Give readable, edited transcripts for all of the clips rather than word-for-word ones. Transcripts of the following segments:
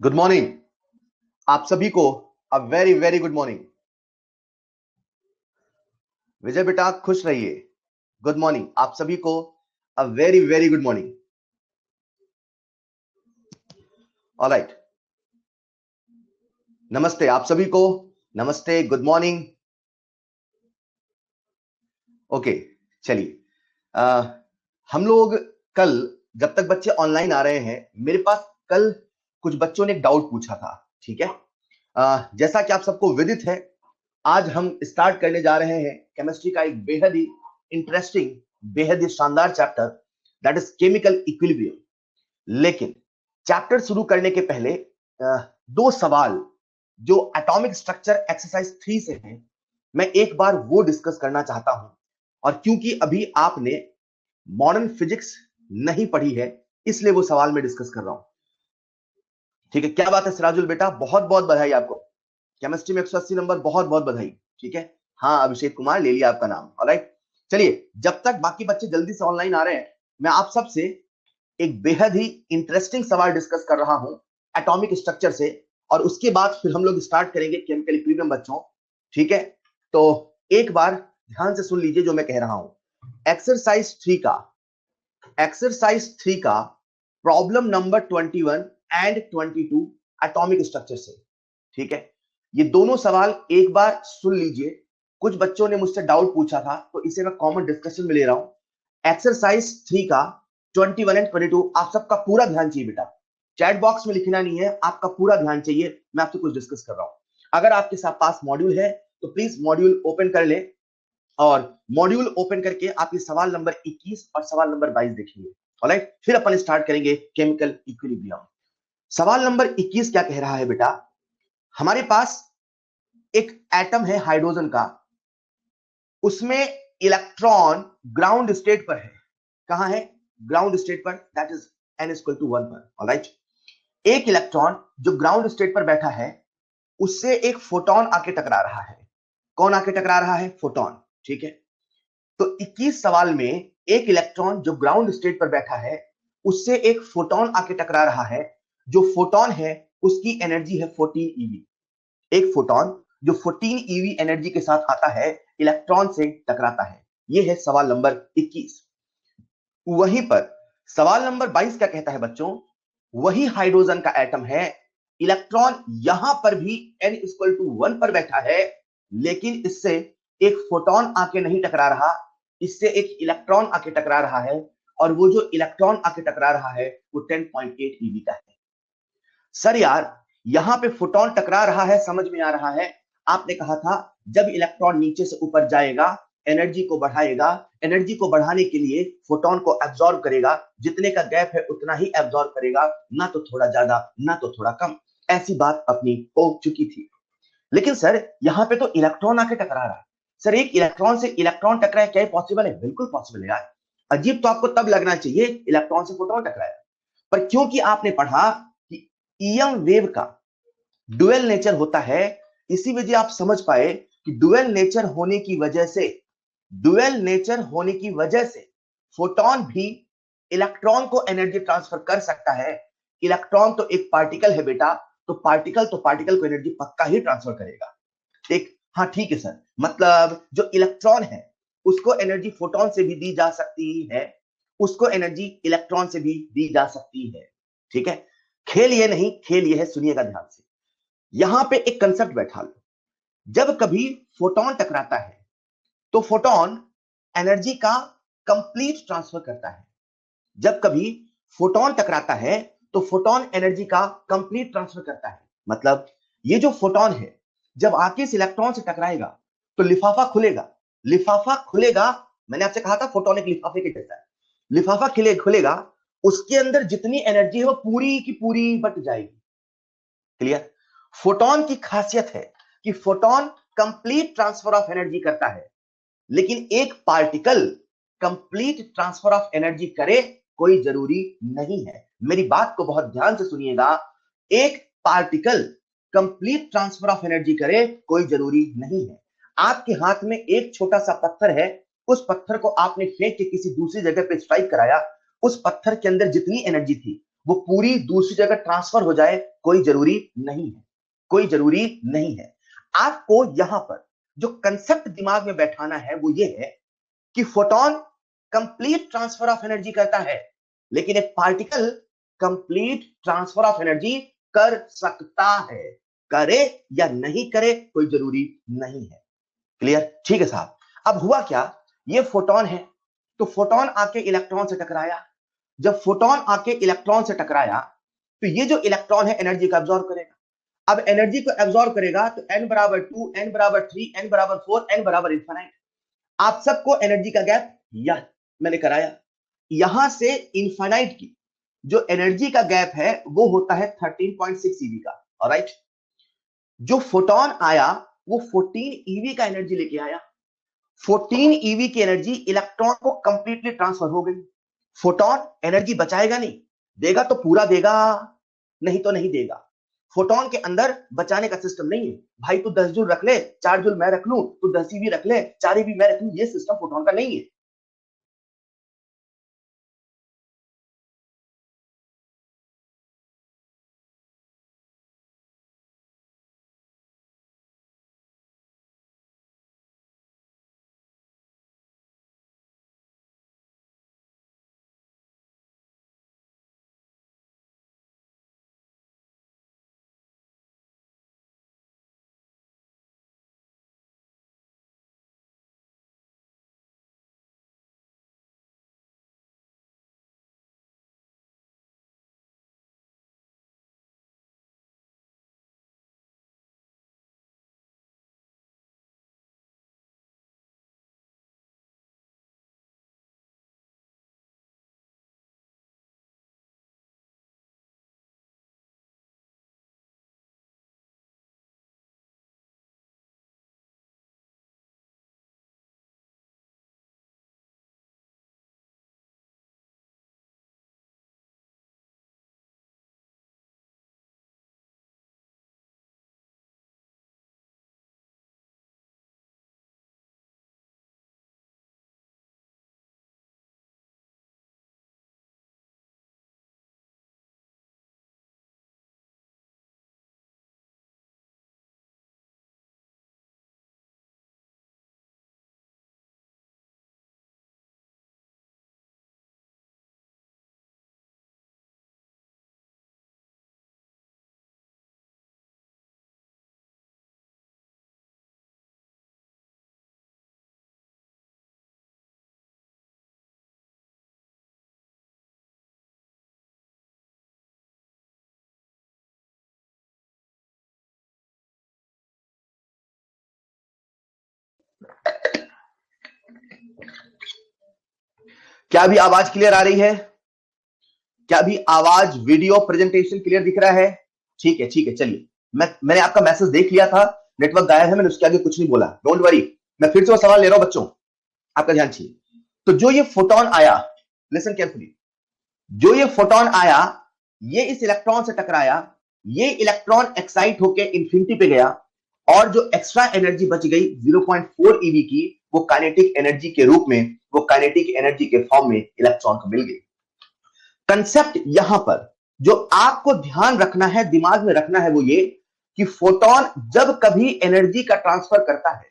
Good morning आप सभी को। A very very good morning. Vijay बेटा खुश रहिए। गुड मॉर्निंग आप सभी को। A very very good morning. Alright, नमस्ते आप सभी को। नमस्ते, गुड मॉर्निंग। ओके, चलिए हम लोग कल जब तक बच्चे ऑनलाइन आ रहे हैं, मेरे पास कल कुछ बच्चों ने एक डाउट पूछा था। ठीक है, जैसा कि आप सबको विदित है, आज हम स्टार्ट करने जा रहे हैं केमिस्ट्री का एक बेहद ही इंटरेस्टिंग, बेहद ही शानदार chapter, that is chemical equilibrium. लेकिन चैप्टर शुरू करने के पहले दो सवाल जो एटॉमिक स्ट्रक्चर एक्सरसाइज 3 से हैं, मैं एक बार वो डिस्कस करना चाहता हूं। और क्योंकि अभी आपने मॉडर्न फिजिक्स नहीं पढ़ी है, इसलिए वो सवाल मैं डिस्कस कर रहा हूं। ठीक है, क्या बात है सिराजुल बेटा, बहुत बहुत बधाई आपको। केमिस्ट्री में 180 नंबर, बहुत बहुत बधाई। ठीक है, हाँ अभिषेक कुमार ले लिया आपका नाम। ऑलराइट, चलिए जब तक बाकी बच्चे जल्दी से ऑनलाइन आ रहे हैं, मैं आप सबसे एक बेहद ही इंटरेस्टिंग सवाल डिस्कस कर रहा हूं एटॉमिक स्ट्रक्चर से, और उसके बाद फिर हम लोग स्टार्ट करेंगे केमिकल इक्विलिब्रियम बच्चों। ठीक है, तो एक बार ध्यान से सुन लीजिए जो मैं कह रहा हूं। एक्सरसाइज 3 का problem number 21 and 22 atomic structure से। ठीक है, ये दोनों सवाल एक बार सुन लीजिए। कुछ बच्चों ने मुझसे डाउट पूछा था, तो इसे मैं कॉमन डिस्कशन में ले रहा हूं। एक्सरसाइज 3 का 21 एंड 22 आप सबका पूरा ध्यान चाहिए बेटा। चैट बॉक्स में लिखना नहीं है, आपका पूरा ध्यान चाहिए। मैं आपसे कुछ डिस्कस कर रहा हूं। अगर आपके साथ पास मॉड्यूल है तो प्लीज मॉड्यूल ओपन कर ले, और मॉड्यूल ओपन करके आप ये सवाल नंबर 21 और सवाल नंबर 22 देखिए। ऑलराइट, फिर अपन स्टार्ट करेंगे केमिकल इक्विलिब्रियम। सवाल नंबर 21 क्या कह रहा है बेटा, हमारे पास एक एटम है हाइड्रोजन का, उसमें इलेक्ट्रॉन ग्राउंड स्टेट पर है। कहां है? ग्राउंड स्टेट पर, दैट इज n=1 पर। ऑलराइट, एक इलेक्ट्रॉन जो ग्राउंड स्टेट पर बैठा है, उससे एक फोटोन आके टकरा रहा है। कौन आके टकरा रहा है? फोटोन। ठीक है, तो 21 सवाल में एक इलेक्ट्रॉन जो ग्राउंड स्टेट पर बैठा है, उससे एक फोटोन आके टकरा रहा है। जो फोटोन है उसकी एनर्जी है 14 eV। एक फोटोन जो 14 eV एनर्जी के साथ आता है, इलेक्ट्रॉन से टकराता है। यह है सवाल नंबर 21। वहीं पर सवाल नंबर 22 क्या कहता है बच्चों? वही हाइड्रोजन का एटम है, इलेक्ट्रॉन यहां पर भी n=1 पर बैठा है, लेकिन इससे एक फोटोन आके नहीं टकरा रहा, इससे एक इलेक्ट्रॉन आके टकरा रहा है। और वो जो इलेक्ट्रॉन आके टकरा रहा है वो 10.8 eV का है। सर यार, यहां पे फोटोन टकरा रहा है, समझ में आ रहा है। आपने कहा था जब इलेक्ट्रॉन नीचे से ऊपर जाएगा, एनर्जी को बढ़ाएगा, एनर्जी को बढ़ाने के लिए फोटोन को एब्जॉर्ब करेगा, जितने का गैप है उतना ही एब्जॉर्ब करेगा, ना तो थोड़ा ज्यादा ना तो थोड़ा कम। ऐसी बात अपनी हो चुकी थी। लेकिन सर यहां पे तो इलेक्ट्रॉन आके टकरा रहा है। सर एक इलेक्ट्रॉन से इलेक्ट्रॉन टकराए, क्या पॉसिबल है? बिल्कुल पॉसिबल है यार। अजीब तो आपको तब लगना चाहिए इलेक्ट्रॉन से फोटोन टकराया, पर क्योंकि आपने पढ़ा कि ईएम वेव का डुअल नेचर होता है, इसी वजह आप समझ पाए कि डुअल नेचर होने की वजह से फोटोन भी इलेक्ट्रॉन को एनर्जी ट्रांसफर कर सकता है। इलेक्ट्रॉन तो एक पार्टिकल है बेटा, तो पार्टिकल को एनर्जी पक्का ही ट्रांसफर करेगा। ठीक, हाँ ठीक है सर, मतलब जो इलेक्ट्रॉन है उसको एनर्जी फोटोन से भी दी जा सकती है, उसको एनर्जी इलेक्ट्रॉन से भी दी जा सकती है। ठीक है, खेल ये नहीं, खेल ये है, सुनिएगा ध्यान से। यहां पे एक कंसेप्ट बैठा लो, जब कभी फोटोन टकराता है तो फोटोन एनर्जी का कंप्लीट ट्रांसफर करता है। जब कभी फोटोन टकराता है तो फोटोन एनर्जी का कंप्लीट ट्रांसफर करता है। मतलब ये जो फोटोन है, जब आके इस इलेक्ट्रॉन से टकराएगा तो लिफाफा खुलेगा। मैंने आपसे कहा था फोटोन एक लिफाफे के जैसा है। लिफाफा खुलेगा, उसके अंदर जितनी एनर्जी है वो पूरी की पूरी बट जाएगी। क्लियर? फोटोन की खासियत है कि photon complete transfer of energy करता है, लेकिन एक particle complete transfer of energy करे कोई जरूरी नहीं है। मेरी बात को बहुत ध्यान से सुनिएगा, एक particle complete transfer of energy करे कोई जरूरी नहीं है। आपके हाथ में एक छोटा सा पत्थर है, उस पत्थर को आपने फेंक के किसी दूसरी जगह पे स्ट्राइक कराया, उस पत्थर के अंदर जितनी एनर्जी थी वो पूरी दूसरी जगह ट्रांसफर हो जाए, कोई जरूरी नहीं है, कोई जरूरी नहीं है। आपको यहां पर जो कंसेप्ट दिमाग में बैठाना है वो ये है कि photon complete transfer of energy करता है, लेकिन एक particle complete transfer of energy कर सकता है। करे या नहीं करे कोई जरूरी नहीं है। क्लियर? ठीक है साहब। अब हुआ क्या, ये फोटोन है, तो फोटोन आके इलेक्ट्रॉन से टकराया। जब फोटोन आके इलेक्ट्रॉन से टकराया तो ये जो इलेक्ट्रॉन है एनर्जी को एब्जॉर्ब करेगा। अब एनर्जी को एब्जॉर्ब करेगा तो n बराबर 2, n बराबर 3, n बराबर 4, n बराबर इनफाइनाइट। आप सबको एनर्जी का गैप यह मैंने कराया। यहां से इनफाइनाइट की जो एनर्जी का गैप है वो होता है 13.6 eV का। ऑलराइट, जो फोटोन आया वो 14 eV का एनर्जी लेके आया। 14 eV की एनर्जी इलेक्ट्रॉन को कंप्लीटली ट्रांसफर हो गई। फोटोन एनर्जी बचाएगा नहीं, देगा तो पूरा देगा, नहीं तो नहीं देगा। फोटोन के अंदर बचाने का सिस्टम नहीं है। भाई तू 10 जूल रख ले, 4 जूल मैं रख लूं, तू 10 eV रख ले, 4 eV मैं रख लूं, ये सिस्टम फोटोन का नहीं है। क्या अभी आवाज क्लियर आ रही है? क्या अभी आवाज वीडियो प्रेजेंटेशन क्लियर दिख रहा है? ठीक है, ठीक है। चलिए, मैंने आपका मैसेज देख लिया था, नेटवर्क गायब है, मैंने उसके आगे कुछ नहीं बोला, डोंट वरी। मैं फिर से वो सवाल ले रहा हूं बच्चों, आपका ध्यान चाहिए। तो जो ये फोटोन आया, लिसन केयरफुली, जो ये फोटोन आया, ये इस इलेक्ट्रॉन से टकराया, ये इलेक्ट्रॉन एक्साइट होके इंफिनिटी पे गया, और जो एक्स्ट्रा एनर्जी बच गई 0.4 eV की, वो काइनेटिक एनर्जी के रूप में, वो काइनेटिक एनर्जी के फॉर्म में इलेक्ट्रॉन को मिल गई। कंसेप्ट यहां पर जो आपको ध्यान रखना है, दिमाग में रखना है, वो ये कि फोटोन जब कभी एनर्जी का ट्रांसफर करता है,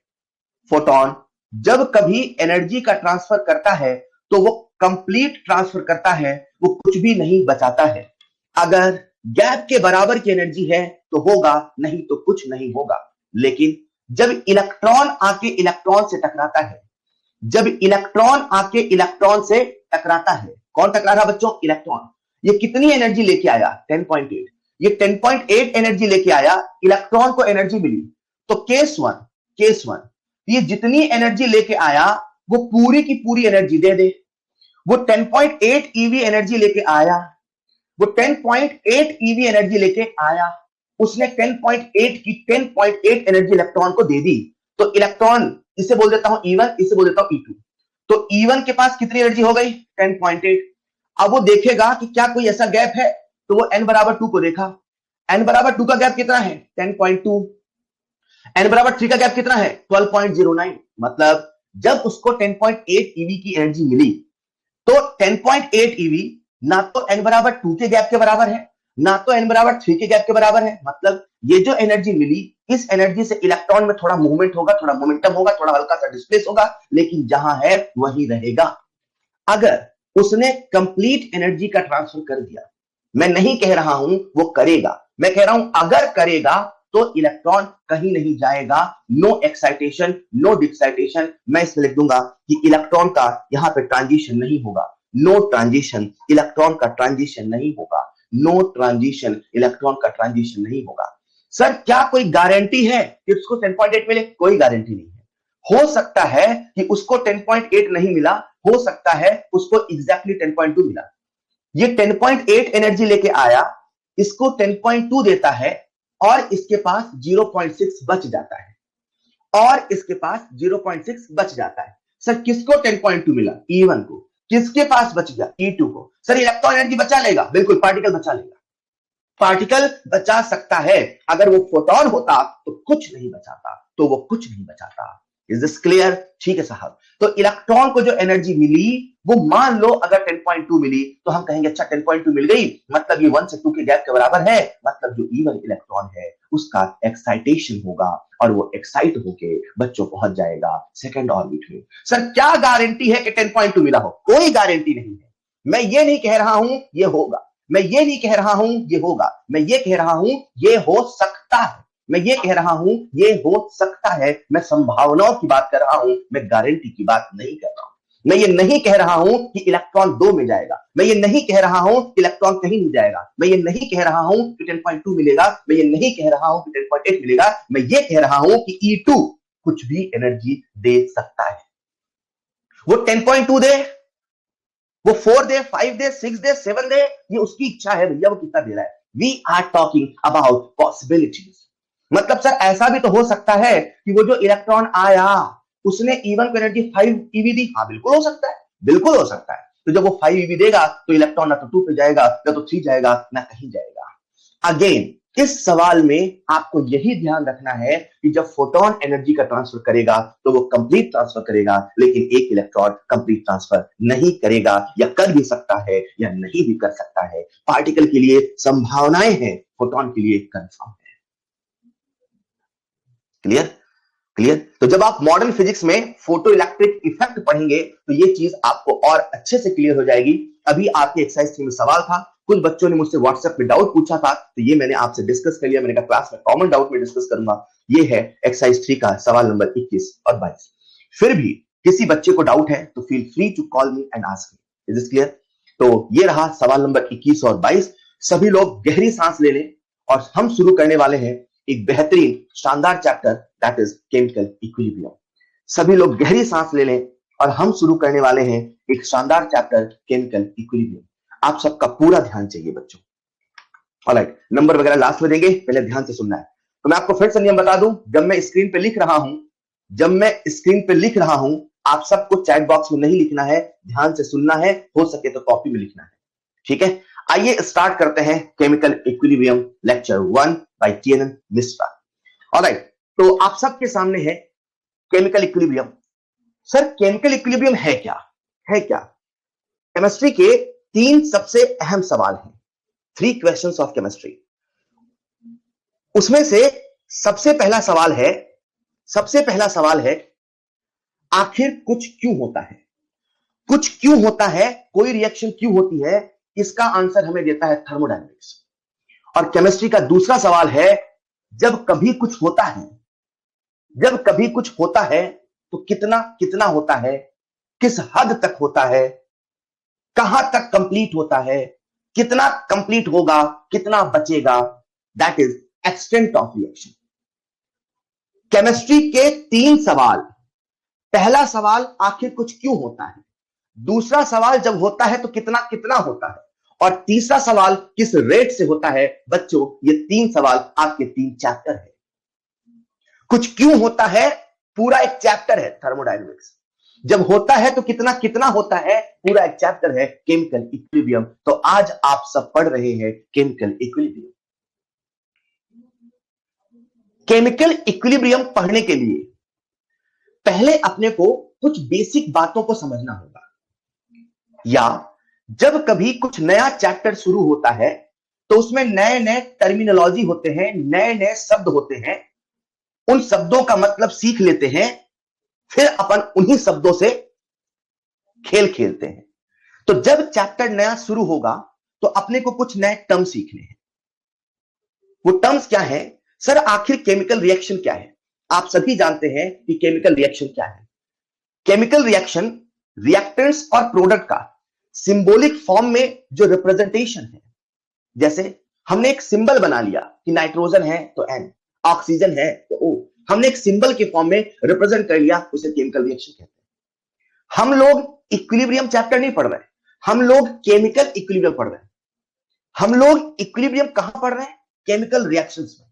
फोटोन जब कभी एनर्जी का ट्रांसफर करता है तो वो कंप्लीट ट्रांसफर करता है, वो कुछ भी नहीं बचाता है। अगर गैप के बराबर की एनर्जी है तो होगा, नहीं तो कुछ नहीं होगा। लेकिन जब इलेक्ट्रॉन आके इलेक्ट्रॉन से टकराता है, जब इलेक्ट्रॉन आके इलेक्ट्रॉन से टकराता है, कौन टकरा रहा बच्चों? इलेक्ट्रॉन। ये कितनी एनर्जी लेके आया? 10.8। ये 10.8 एनर्जी लेके आया, इलेक्ट्रॉन को एनर्जी मिली। तो केस वन, ये जितनी एनर्जी लेके आया वो पूरी की पूरी एनर्जी दे दे। वो 10.8 eV एनर्जी लेके आया, वो 10.8 eV एनर्जी लेके आया, उसने 10.8 की 10.8 एनर्जी इलेक्ट्रॉन को दे दी। तो इलेक्ट्रॉन, इसे बोल देता हूं E1, इसे बोल देता हूं E2। तो E1 के पास कितनी एनर्जी हो गई? 10.8। अब वो देखेगा कि क्या कोई ऐसा गैप है, तो वो n बराबर 2 को देखा। n बराबर 2 का गैप कितना है? 10.2। n बराबर 3 का गैप कितना है? 12.09। मतलब जब उसको 10.8 eV की एनर्जी मिली, तो 10.8 eV ना तो n बराबर 2 के गैप के बराबर है, ना तो n बराबर 3 के गैप के बराबर है। मतलब ये जो एनर्जी मिली, इस एनर्जी से इलेक्ट्रॉन में थोड़ा मूवमेंट होगा, थोड़ा मोमेंटम होगा, थोड़ा हल्का सा डिस्प्लेस होगा, लेकिन जहां है वही रहेगा। अगर उसने कंप्लीट एनर्जी का ट्रांसफर कर दिया, मैं नहीं कह रहा हूं वो करेगा, मैं कह रहा हूं अगर करेगा तो इलेक्ट्रॉन कहीं नहीं जाएगा। No excitation, no deexcitation. मैं इसमें लिख दूंगा कि इलेक्ट्रॉन का यहां पे ट्रांजिशन नहीं होगा। नो ट्रांजिशन, इलेक्ट्रॉन का ट्रांजिशन नहीं होगा। नो ट्रांजिशन, इलेक्ट्रॉन का ट्रांजिशन नहीं होगा। सर क्या कोई गारंटी है कि उसको 10.8 मिले? कोई गारंटी नहीं है। हो सकता है कि उसको 10.8 नहीं मिला, हो सकता है उसको एग्जैक्टली 10.2 मिला। ये 10.8 एनर्जी लेके आया, इसको 10.2 देता है और इसके पास 0.6 बच जाता है, और इसके पास 0.6 बच जाता है। सर किसको 10.2 मिला? E1 को। किसके पास बच गया? E2 को। सर इलेक्ट्रॉन एनर्जी बचा लेगा? बिल्कुल, पार्टिकल बचा लेगा। पार्टिकल बचा सकता है। अगर वो फोटोन होता तो कुछ नहीं बचाता, तो वो कुछ नहीं बचाता। Is this clear? ठीक है साहब। तो इलेक्ट्रॉन को जो एनर्जी मिली, वो मान लो अगर 10.2 मिली तो हम कहेंगे अच्छा 10.2 मिल गई, मतलब ये 1 से 2 के गैप के बराबर है, मतलब जो E1 इलेक्ट्रॉन है उसका एक्साइटेशन होगा और वो एक्साइट होके बच्चों पहुंच जाएगा सेकंड ऑर्बिट में। सर क्या गारंटी है कि 10.2 मिला हो? कोई गारंटी नहीं है। मैं ये नहीं कह रहा हूं ये होगा, मैं ये नहीं कह रहा हूं ये होगा, मैं ये कह रहा हूं ये हो सकता है, मैं ये कह रहा हूं ये हो सकता है। मैं संभावनाओं की बात कर रहा हूं, मैं गारंटी की बात नहीं कर रहा हूं। मैं ये नहीं कह रहा हूं कि इलेक्ट्रॉन 2 में जाएगा, मैं ये नहीं कह रहा हूं कि इलेक्ट्रॉन कहीं नहीं जाएगा, मैं ये नहीं कह रहा हूं कि 10.2 मिलेगा, मैं ये नहीं कह रहा हूं कि 10.8 मिलेगा, मैं ये कह रहा हूं कि E2 कुछ भी एनर्जी दे सकता है। वो 10.2 दे, वो 4 दे, 5 दे, 6 दे, 7 दे, ये उसकी इच्छा है भैया, वो कितना दे रहा है। We are talking about possibilities. मतलब सर ऐसा भी तो हो सकता है कि वो जो इलेक्ट्रॉन आया उसने E1 को एनर्जी 5 eV दी। हाँ बिल्कुल हो सकता है, बिल्कुल हो सकता है। तो जब वो 5 eV देगा तो इलेक्ट्रॉन ना तो 2 पे जाएगा, ना तो 3 जाएगा, ना कहीं जाएगा। अगेन इस सवाल में आपको यही ध्यान रखना है कि जब फोटोन एनर्जी का ट्रांसफर करेगा तो वो कंप्लीट ट्रांसफर करेगा, लेकिन एक इलेक्ट्रॉन कंप्लीट ट्रांसफर नहीं करेगा, या कर भी सकता है या नहीं भी कर सकता है। पार्टिकल के लिए संभावनाएं हैं, फोटोन के लिए कंफर्म है। क्लियर? क्लियर? तो जब आप मॉडर्न फिजिक्स में फोटो इलेक्ट्रिक इफेक्ट पढ़ेंगे तो ये चीज आपको और अच्छे से क्लियर हो जाएगी। अभी आपके एक्सरसाइज 3 में सवाल था, कुछ बच्चों ने मुझसे व्हाट्सएप में डाउट पूछा था, तो ये मैंने आपसे डिस्कस कर लिया। मैंने कहा क्लास में कॉमन डाउट में डिस्कस करूंगा। ये है एक्सरसाइज 3 का सवाल नंबर 21 और 22। फिर भी किसी बच्चे को डाउट है तो feel free to call me and ask me. Is this clear? तो ये रहा सवाल नंबर 21 और 22। सभी लोग गहरी सांस ले लें और हम शुरू करने वाले हैं एक बेहतरीन शानदार chapter, that is chemical equilibrium. सभी लोग गहरी सांस ले लें और हम शुरू करने वाले हैं एक शानदार चैप्टर, केमिकल इक्विलिब्रियम। आप सबका पूरा ध्यान चाहिए बच्चों। ऑलराइट, नंबर वगैरह लास्ट में देंगे, पहले ध्यान से सुनना है। तो मैं आपको फिर से नियम बता दूं, जब मैं स्क्रीन पे लिख रहा हूं, आप सबको चैट बॉक्स में नहीं लिखना है, ध्यान से सुनना है, हो सके तो कॉपी में लिखना है। ठीक है? आइए स्टार्ट करते हैं chemical equilibrium lecture 1 by TNN Mishra. Alright, तो आप सबके सामने है chemical equilibrium. Sir chemical equilibrium है क्या? केमिस्ट्री के 3 सबसे अहम सवाल हैं, 3 क्वेश्चंस ऑफ केमिस्ट्री। उसमें से सबसे पहला सवाल है आखिर कुछ क्यों होता है? कुछ क्यों होता है, कोई रिएक्शन क्यों होती है, इसका आंसर हमें देता है थर्मोडायनेमिक्स। और केमिस्ट्री का दूसरा सवाल है जब कभी कुछ होता है तो कितना होता है, किस हद तक होता है, कहां तक कंप्लीट होता है, कितना कंप्लीट होगा, कितना बचेगा, that is extent of reaction. Chemistry के 3 सवाल। पहला सवाल आखिर कुछ क्यों होता है, दूसरा सवाल जब होता है तो कितना होता है, और तीसरा सवाल किस रेट से होता है। बच्चों ये 3 सवाल आपके 3 चैप्टर है। कुछ क्यों होता है पूरा एक चैप्टर है थर्मोडायनेमिक्स, जब होता है तो कितना होता है पूरा एक चैप्टर है केमिकल इक्विलिब्रियम। तो आज आप सब पढ़ रहे हैं केमिकल इक्विलिब्रियम। केमिकल इक्विलिब्रियम पढ़ने के लिए पहले अपने को कुछ बेसिक बातों को समझना होगा, या जब कभी कुछ नया चैप्टर शुरू होता है तो उसमें नए नए टर्मिनोलॉजी होते हैं, नए नए शब्द होते हैं, उन शब्दों का मतलब सीख लेते हैं, फिर अपन उन्हीं शब्दों से खेल खेलते हैं। तो जब चैप्टर नया शुरू होगा तो अपने को कुछ नए टर्म सीखने हैं। वो टर्म्स क्या है? सर आखिर केमिकल रिएक्शन क्या है? आप सभी जानते हैं कि केमिकल रिएक्शन क्या है। केमिकल रिएक्शन रिएक्टेंट्स और प्रोडक्ट का सिंबॉलिक फॉर्म में जो रिप्रेजेंटेशन है, जैसे हमने एक सिंबल बना लिया कि नाइट्रोजन है तो N, ऑक्सीजन है तो O, हमने एक सिंबल के फॉर्म में रिप्रेजेंट कर लिया, उसे केमिकल रिएक्शन कहते हैं। हम लोग इक्विलिब्रियम चैप्टर नहीं पढ़ रहे, हम लोग केमिकल इक्विलिब्रियम पढ़ रहे हैं। हम लोग इक्विलिब्रियम कहां पढ़ रहे हैं? केमिकल रिएक्शंस में।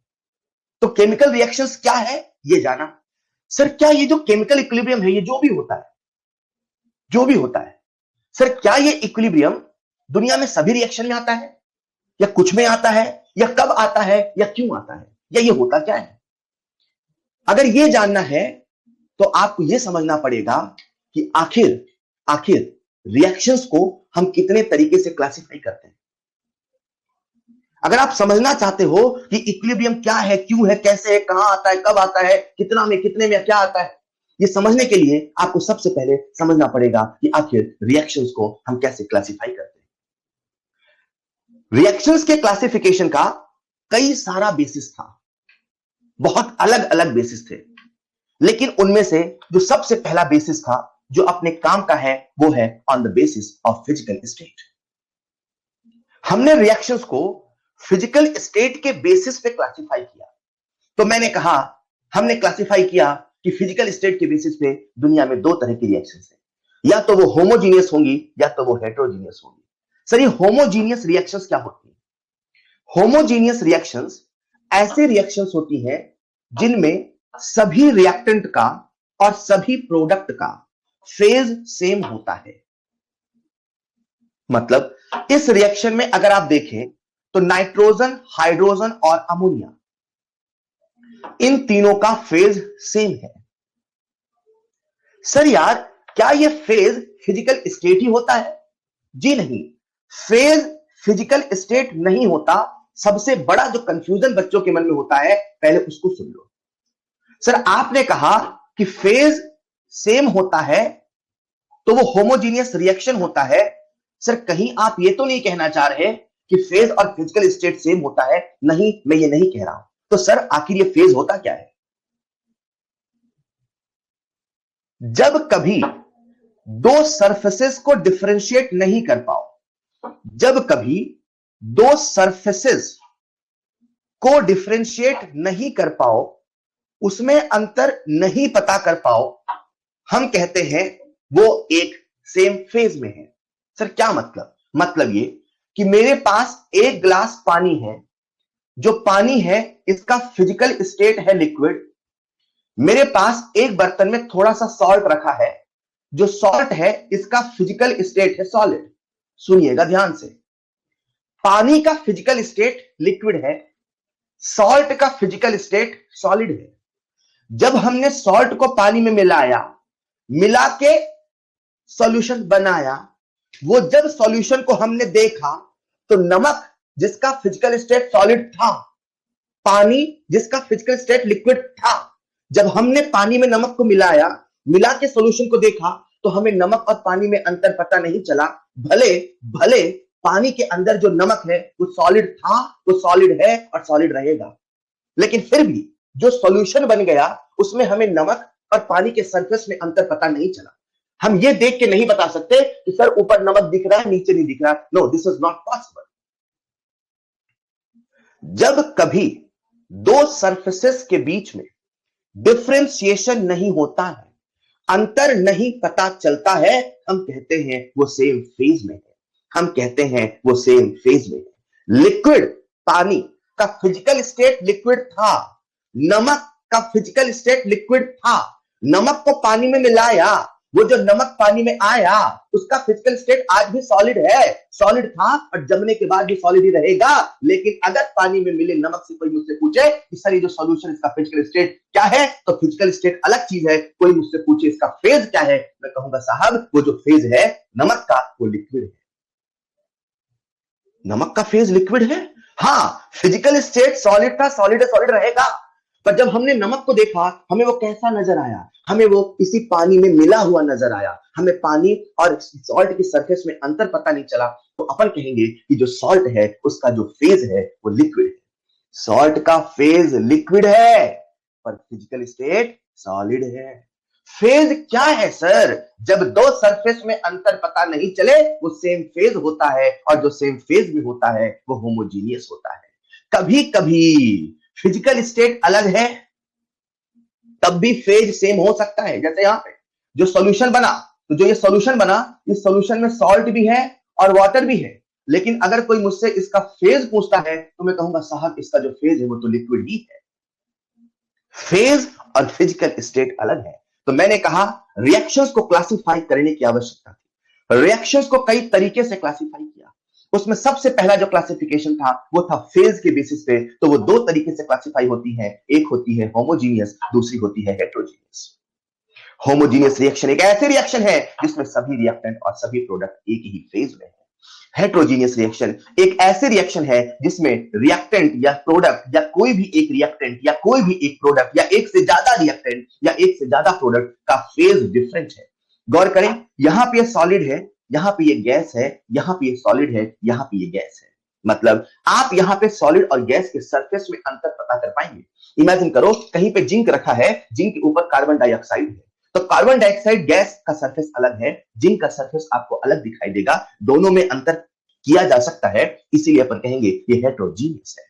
तो केमिकल रिएक्शंस क्या है ये जाना। सर क्या ये जो केमिकल इक्विलिब्रियम है, ये जो भी होता है, सर क्या ये इक्विलिब्रियम दुनिया में सभी रिएक्शन में आता है, या कुछ में आता है, या कब आता है, या क्यों आता है, या ये होता क्या है? अगर ये जानना है तो आपको ये समझना पड़ेगा कि आखिर रिएक्शंस को हम कितने तरीके से क्लासिफाई करते हैं। अगर आप समझना चाहते हो कि इक्विलिब्रियम क्या है, क्यों है, कैसे है, कहां आता है, कब आता है, कितना में, कितने में, क्या आता है, ये समझने के लिए आपको सबसे पहले समझना पड़ेगा कि आखिर रिएक्शंस को हम कैसे क्लासिफाई करते हैं। रिएक्शंस के क्लासिफिकेशन का कई सारा बेसिस था, बहुत अलग अलग बेसिस थे, लेकिन उनमें से जो सबसे पहला बेसिस था जो अपने काम का है वो है on the basis of physical state. हमने रिएक्शंस को फिजिकल स्टेट के बेसिस पे क्लासिफाई किया। तो मैंने कहा हमने क्लासिफाई किया कि फिजिकल स्टेट के बेसिस पे दुनिया में दो तरह की रिएक्शंस है, या तो वो होमोजीनियस होंगी या तो वो हेटेरोजीनियस होंगी। सर ये होमोजीनियस रिएक्शंस क्या होती है? होमोजीनियस रिएक्शंस ऐसे रिएक्शंस होती हैं जिनमें सभी रिएक्टेंट का और सभी प्रोडक्ट का फेज सेम होता है। मतलब इस रिएक्शन में अगर आप देखें तो नाइट्रोजन, हाइड्रोजन और अमोनिया, इन तीनों का फेज सेम है। सर यार क्या ये फेज फिजिकल स्टेट ही होता है? जी नहीं, फेज फिजिकल स्टेट नहीं होता। सबसे बड़ा जो कंफ्यूजन बच्चों के मन में होता है, पहले उसको सुन लो। सर आपने कहा कि फेज सेम होता है तो वो होमोजीनियस रिएक्शन होता है। सर कहीं आप ये तो नहीं कहना चाह रहे कि फेज और फिजिकल स्टेट सेम होता है? नहीं, मैं ये नहीं कह रहा हूं। तो सर आखिर ये फेज होता क्या है? जब कभी दो सरफेसेस को डिफरेंशिएट नहीं कर पाओ, जब कभी दो सरफेसेस को डिफरेंशिएट नहीं कर पाओ, उसमें अंतर नहीं पता कर पाओ, हम कहते हैं वो एक सेम फेज में है। सर क्या मतलब? मतलब ये कि मेरे पास एक गिलास पानी है, जो पानी है इसका फिजिकल स्टेट है लिक्विड। मेरे पास एक बर्तन में थोड़ा सा सॉल्ट रखा है, जो सॉल्ट है इसका फिजिकल स्टेट है सॉलिड। सुनिएगा ध्यान से, पानी का फिजिकल स्टेट लिक्विड है, सॉल्ट का फिजिकल स्टेट सॉलिड है। जब हमने सॉल्ट को पानी में मिला के सॉल्यूशन बनाया, वो जब सॉल्यूशन को हमने देखा तो नमक जिसका फिजिकल स्टेट सॉलिड था, पानी जिसका फिजिकल स्टेट लिक्विड था, जब हमने पानी में नमक को मिला के सॉल्यूशन को देखा तो हमें नमक और पानी में अंतर पता नहीं चला। भले पानी के अंदर जो नमक है वो सॉलिड था, वो सॉलिड है और सॉलिड रहेगा, लेकिन फिर भी जो सॉल्यूशन बन गया उसमें हमें नमक और पानी के सरफेस में अंतर पता नहीं चला। हम ये देख के नहीं बता सकते कि सर ऊपर नमक दिख रहा है, नीचे नहीं दिख रहा। No, this is not possible. जब कभी दो सरफेसेस के बीच में डिफरेंशिएशन नहीं होता है, अंतर नहीं पता चलता है, हम कहते हैं वो सेम फेज में है। हम कहते हैं वो सेम फेज में है। लिक्विड पानी का फिजिकल स्टेट लिक्विड था, नमक का फिजिकल स्टेट लिक्विड था। नमक को पानी में मिलाया, वो जो नमक पानी में आया उसका फिजिकल स्टेट आज भी सॉलिड है, सॉलिड था और जमने के बाद भी सॉलिड ही रहेगा। लेकिन अगर पानी में मिले नमक से कोई मुझसे पूछे कि सर ये जो सॉल्यूशन इसका फिजिकल स्टेट क्या है, तो फिजिकल स्टेट अलग चीज है। कोई मुझसे पूछे इसका फेज क्या है, मैं कहूंगा साहब वो जो फेज है नमक का वो लिक्विड है। नमक का फेज लिक्विड है। हाँ, फिजिकल स्टेट सॉलिड था, सॉलिड है, सॉलिड रहेगा। पर जब हमने नमक को देखा, हमें वो कैसा नजर आया? हमें वो इसी पानी में मिला हुआ नजर आया। हमें पानी और सॉल्ट की सरफेस में अंतर पता नहीं चला, तो अपन कहेंगे कि जो सॉल्ट है उसका जो फेज है वो लिक्विड है। सॉल्ट का फेज लिक्विड है, पर फिजिकल स्टेट सॉलिड है। फेज क्या है सर? जब दो सरफेस में अंतर पता नहीं चले, वो सेम फेज होता है, और जो सेम फेज में होता है वो होमोजीनियस होता है। कभी कभी फिजिकल स्टेट अलग है, तब भी फेज सेम हो सकता है। जैसे यहां पे जो सॉल्यूशन बना, तो जो ये सॉल्यूशन बना, इस सॉल्यूशन में सॉल्ट भी है और वाटर भी है, लेकिन अगर कोई मुझसे इसका फेज पूछता है तो मैं कहूंगा साहब इसका जो फेज है वो तो लिक्विड ही है। फेज और फिजिकल स्टेट अलग है। तो मैंने कहा रिएक्शंस को क्लासिफाई करने की आवश्यकता थी। रिएक्शंस को कई तरीके से क्लासिफाई किया। उसमें सबसे पहला जो क्लासिफिकेशन था वो था फेज के बेसिस पे। तो वो दो तरीके से क्लासिफाई होती है, एक होती है होमोजीनियस, दूसरी होती है हेटेरोजीनियस। होमोजीनियस रिएक्शन एक ऐसे रिएक्शन है जिसमें सभी रिएक्टेंट और सभी प्रोडक्ट एक ही फेज में है। हेटेरोजीनियस रिएक्शन एक ऐसे रिएक्शन है जिसमें रिएक्टेंट या प्रोडक्ट या कोई भी एक रिएक्टेंट या कोई भी एक प्रोडक्ट या एक से ज्यादा रिएक्टेंट या एक से ज्यादा प्रोडक्ट का फेज डिफरेंट है। गौर करें, यहां पे ये सॉलिड है, यहां पे ये गैस है, यहां पे ये सॉलिड है, यहां पे ये गैस है। मतलब आप यहां पे सॉलिड और गैस के सरफेस में अंतर पता कर पाएंगे। इमेजिन करो कहीं पे जिंक रखा है, जिंक के ऊपर कार्बन डाइऑक्साइड है, तो कार्बन डाइऑक्साइड गैस का सरफेस अलग है, जिंक का सरफेस आपको अलग दिखाई देगा। दोनों में अंतर किया जा सकता है, इसीलिए अपन कहेंगे ये हेटेरोजीनियस है।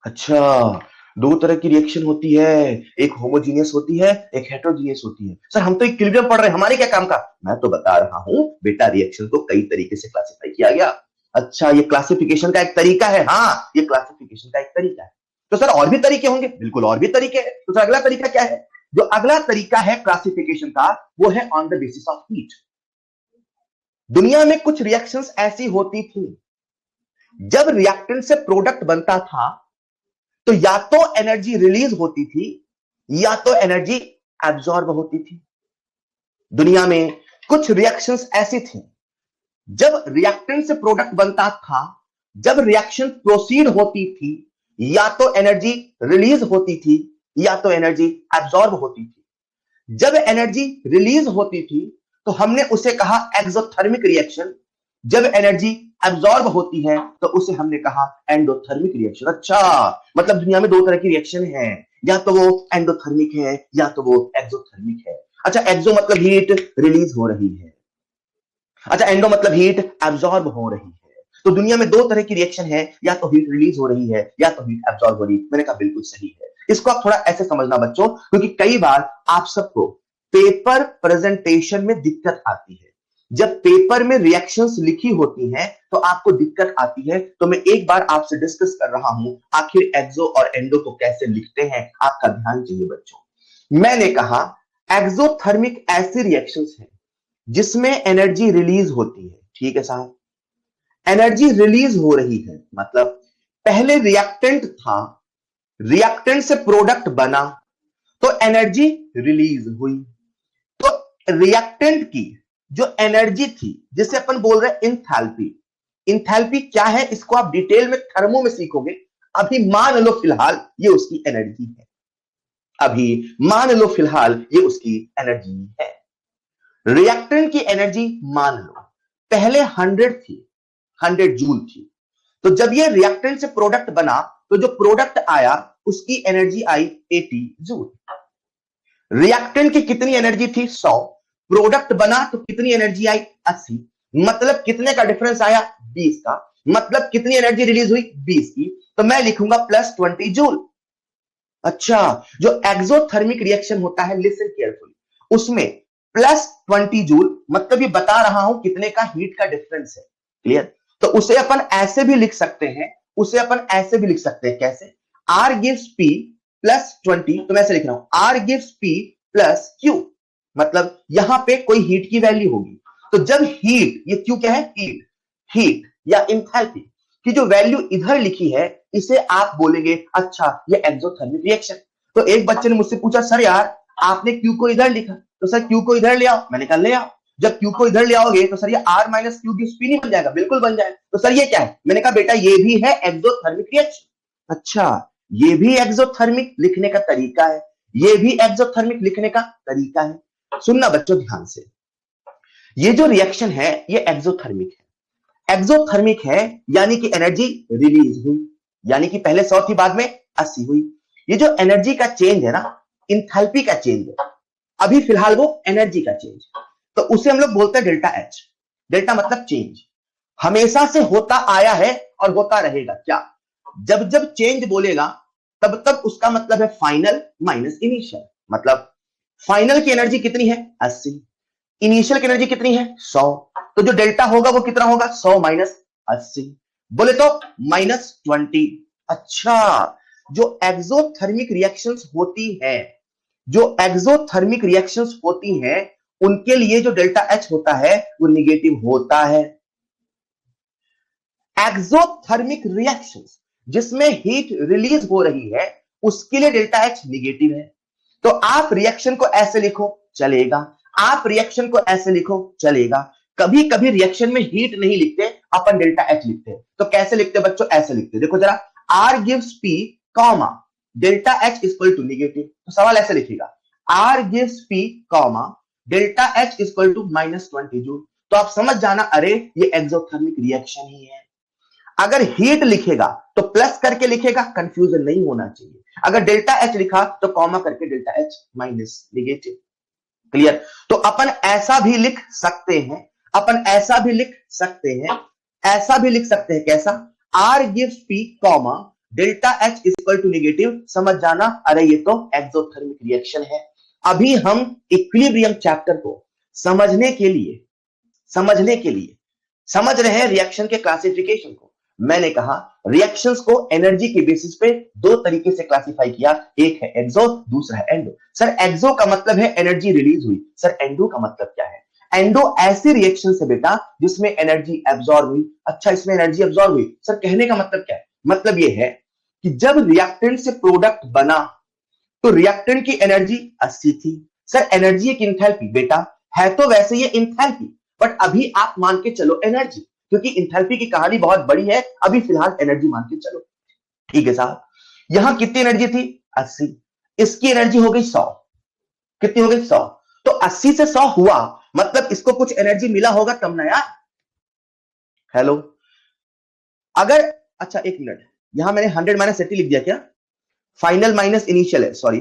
अच्छा, दो तरह की रिएक्शन होती है, एक होमोजीनियस होती है, एक हेटेरोजीनियस होती है। सर हम तो इक्विलिब्रियम पढ़ रहे हैं, हमारे क्या काम का? मैं तो बता रहा हूं बेटा, रिएक्शन को कई तरीके से क्लासिफाई किया गया। अच्छा, ये क्लासिफिकेशन का एक तरीका है। हाँ, ये क्लासिफिकेशन का एक तरीका है। तो सर और भी तरीके होंगे? बिल्कुल और भी तरीके हैं। तो सर अगला तरीका क्या है? जो अगला तरीका है क्लासिफिकेशन का वो है on the basis of heat. दुनिया में कुछ रिएक्शंस ऐसी होती थी, जब रिएक्टेंट से प्रोडक्ट बनता था तो या तो एनर्जी रिलीज होती थी या तो एनर्जी एब्जॉर्ब होती थी। दुनिया में कुछ रिएक्शंस ऐसी थी, जब रिएक्टेंट से प्रोडक्ट बनता था, जब रिएक्शन प्रोसीड होती थी, या तो एनर्जी रिलीज होती थी या तो एनर्जी एब्जॉर्ब होती थी। जब एनर्जी रिलीज होती थी तो हमने उसे कहा एक्सोथर्मिक रिएक्शन, जब एनर्जी एब्जॉर्ब होती है तो उसे हमने कहा एंडोथर्मिक रिएक्शन। अच्छा, मतलब दुनिया में दो तरह की रिएक्शन है, या तो वो एंडोथर्मिक है या तो वो एक्सोथर्मिक है। अच्छा, एक्सो मतलब हीट रिलीज हो रही है, अच्छा एंडो मतलब हीट एब्जॉर्ब हो रही है। तो दुनिया में दो तरह की रिएक्शन है, या तो हीट रिलीज हो रही है या तो हीट एब्जॉर्ब हो रही है। मैंने कहा बिल्कुल सही है। इसको आप थोड़ा ऐसे समझना बच्चों, क्योंकि कई बार आप सबको पेपर प्रेजेंटेशन में दिक्कत आती है। जब पेपर में रिएक्शंस लिखी होती हैं तो आपको दिक्कत आती है। तो मैं एक बार आपसे डिस्कस कर रहा हूं आखिर एक्सो और एंडो को कैसे लिखते हैं, आपका ध्यान चाहिए बच्चों। मैंने कहा एक्सोथर्मिक ऐसी रिएक्शंस हैं जिसमें एनर्जी रिलीज होती है। ठीक है साहब, एनर्जी रिलीज हो रही है, मतलब पहले रिएक्टेंट था, रिएक्टेंट से प्रोडक्ट बना तो एनर्जी रिलीज हुई। तो रिएक्टेंट की जो एनर्जी थी, जिसे अपन बोल रहे हैं इंथैल्पी, इंथैल्पी क्या है इसको आप डिटेल में थर्मो में सीखोगे। अभी मान लो फिलहाल ये उसकी एनर्जी है, अभी मान लो फिलहाल ये उसकी एनर्जी है। रिएक्टेंट की एनर्जी मान लो पहले 100 थी, 100 जूल थी। तो जब ये रिएक्टेंट से प्रोडक्ट बना तो जो प्रोडक्ट आया उसकी एनर्जी आई 80 जूल। रिएक्टेंट की कितनी एनर्जी थी? 100। प्रोडक्ट बना तो कितनी एनर्जी आई? 80। मतलब कितने का डिफरेंस आया? 20 का। मतलब कितनी एनर्जी रिलीज हुई? 20 की। तो मैं लिखूंगा +20 जूल। अच्छा, जो एक्सोथर्मिक रिएक्शन होता है, लिसन केयरफुली, उसमें +20 जूल, मतलब ये बता रहा हूं कितने का हीट का डिफरेंस है। क्लियर? तो उसे अपन ऐसे भी लिख सकते हैं, उसे अपन ऐसे भी लिख सकते हैं। कैसे? R gives P +20, तो मैं ऐसे लिख रहा हूं R gives P + Q, मतलब यहां पे कोई हीट की वैल्यू होगी। तो जब हीट, ये Q क्या है? हीट, हीट या इंथैल्पी की जो वैल्यू इधर लिखी है, इसे आप बोलेंगे अच्छा ये एक्सोथर्मिक रिएक्शन। तो एक बच्चे ने मुझसे पूछा सर यार आपने Q को इधर लिखा, तो सर Q को इधर ले आओ। मैंने कहा ले आओ। जब Q को इधर ले आओगे तो सर ये R minus Q gives P नहीं बन जाएगा? बिल्कुल बन जाएगा। तो सर ये क्या है? मैंने कहा बेटा ये भी है एक्सोथर्मिक रिएक्शन। अच्छा, ये भी एक्सोथर्मिक लिखने का तरीका है, ये भी एक्सोथर्मिक लिखने का तरीका है। सुनना बच्चों ध्यान से, ये जो रिएक्शन है ये एक्सोथर्मिक है। एक्सोथर्मिक है यानी कि एनर्जी रिलीज हुई, यानी कि पहले 100 थी बाद में 80 हुई। ये जो एनर्जी का चेंज है ना, इंथैल्पी का चेंज है, अभी फिलहाल वो एनर्जी का चेंज, तो उसे हम लोग बोलते हैं डेल्टा एच। डेल्टा मतलब चेंज, हमेशा से होता आया है और होता रहेगा। क्या? जब जब चेंज बोलेगा तब तब उसका मतलब है फाइनल माइनस इनिशियल। मतलब फाइनल की एनर्जी कितनी है? 80, इनिशियल की एनर्जी कितनी है? 100। तो जो डेल्टा होगा वो कितना होगा? 100 माइनस 80, बोले तो -20। अच्छा, जो एक्सोथर्मिक रिएक्शंस होती है, जो एक्सोथर्मिक रिएक्शंस होती हैं, उनके लिए जो डेल्टा एच होता है वो निगेटिव होता है। एक्सोथर्मिक रिएक्शंस जिसमें हीट रिलीज हो रही है उसके लिए डेल्टा एच निगेटिव है। तो आप रिएक्शन को ऐसे लिखो चलेगा, आप रिएक्शन को ऐसे लिखो चलेगा। कभी कभी रिएक्शन में हीट नहीं लिखते, अपन डेल्टा एच लिखते हैं। तो कैसे लिखते हैं बच्चों? ऐसे लिखते हैं, देखो जरा, R gives P, comma delta H equal to negative. तो सवाल ऐसे लिखेगा, R gives P, comma delta H equal to -20 joule. तो आप समझ जाना, अरे ये एक्सोथर्मिक रिएक्शन ही है। अगर हीट लिखेगा तो प्लस करके लिखेगा, कंफ्यूजन नहीं होना चाहिए। अगर डेल्टा एच लिखा तो कॉमा करके delta H minus negative. Clear? तो अपन ऐसा भी लिख सकते हैं, अपन ऐसा भी लिख सकते हैं, ऐसा भी लिख सकते हैं। कैसा? R gives P, comma delta H equal to negative. समझ जाना, अरे ये तो एक्सोथर्मिक रिएक्शन है। अभी हम इक्विलिब्रियम चैप्टर को समझने के लिए समझ रहे हैं रिएक्शन के क्लासिफिकेशन को। मैंने कहा रिएक्शंस को एनर्जी के बेसिस पे दो तरीके से क्लासिफाई किया, एक है एक्सो, दूसरा है एंडो। सर एक्सो का मतलब है एनर्जी रिलीज हुई, सर एंडो का मतलब क्या है? एंडो ऐसी रिएक्शन से बेटा जिसमें एनर्जी एब्जॉर्ब हुई। अच्छा, इसमें एनर्जी एब्जॉर्ब हुई, सर कहने का मतलब क्या है? मतलब यह है कि जब रिएक्टेंट से प्रोडक्ट बना तो रिएक्टेंट की एनर्जी 80 थी। सर एनर्जी एक इंथैल्पी, बेटा है तो वैसे ये इंथैल्पी, बट अभी आप मान के चलो एनर्जी, क्योंकि इंथैल्पी की कहानी बहुत बड़ी है, अभी फिलहाल एनर्जी मान के चलो। ठीक है साहब, यहां कितनी एनर्जी थी? 80, इसकी एनर्जी हो गई 100। कितनी हो गई? 100। तो 80 से 100 हुआ, मतलब इसको कुछ एनर्जी मिला होगा तब ना यार। हेलो, अगर, अच्छा एक मिनट, यहां मैंने 100 माइनस 80 लिख दिया क्या? फाइनल माइनस इनिशियल है, सॉरी,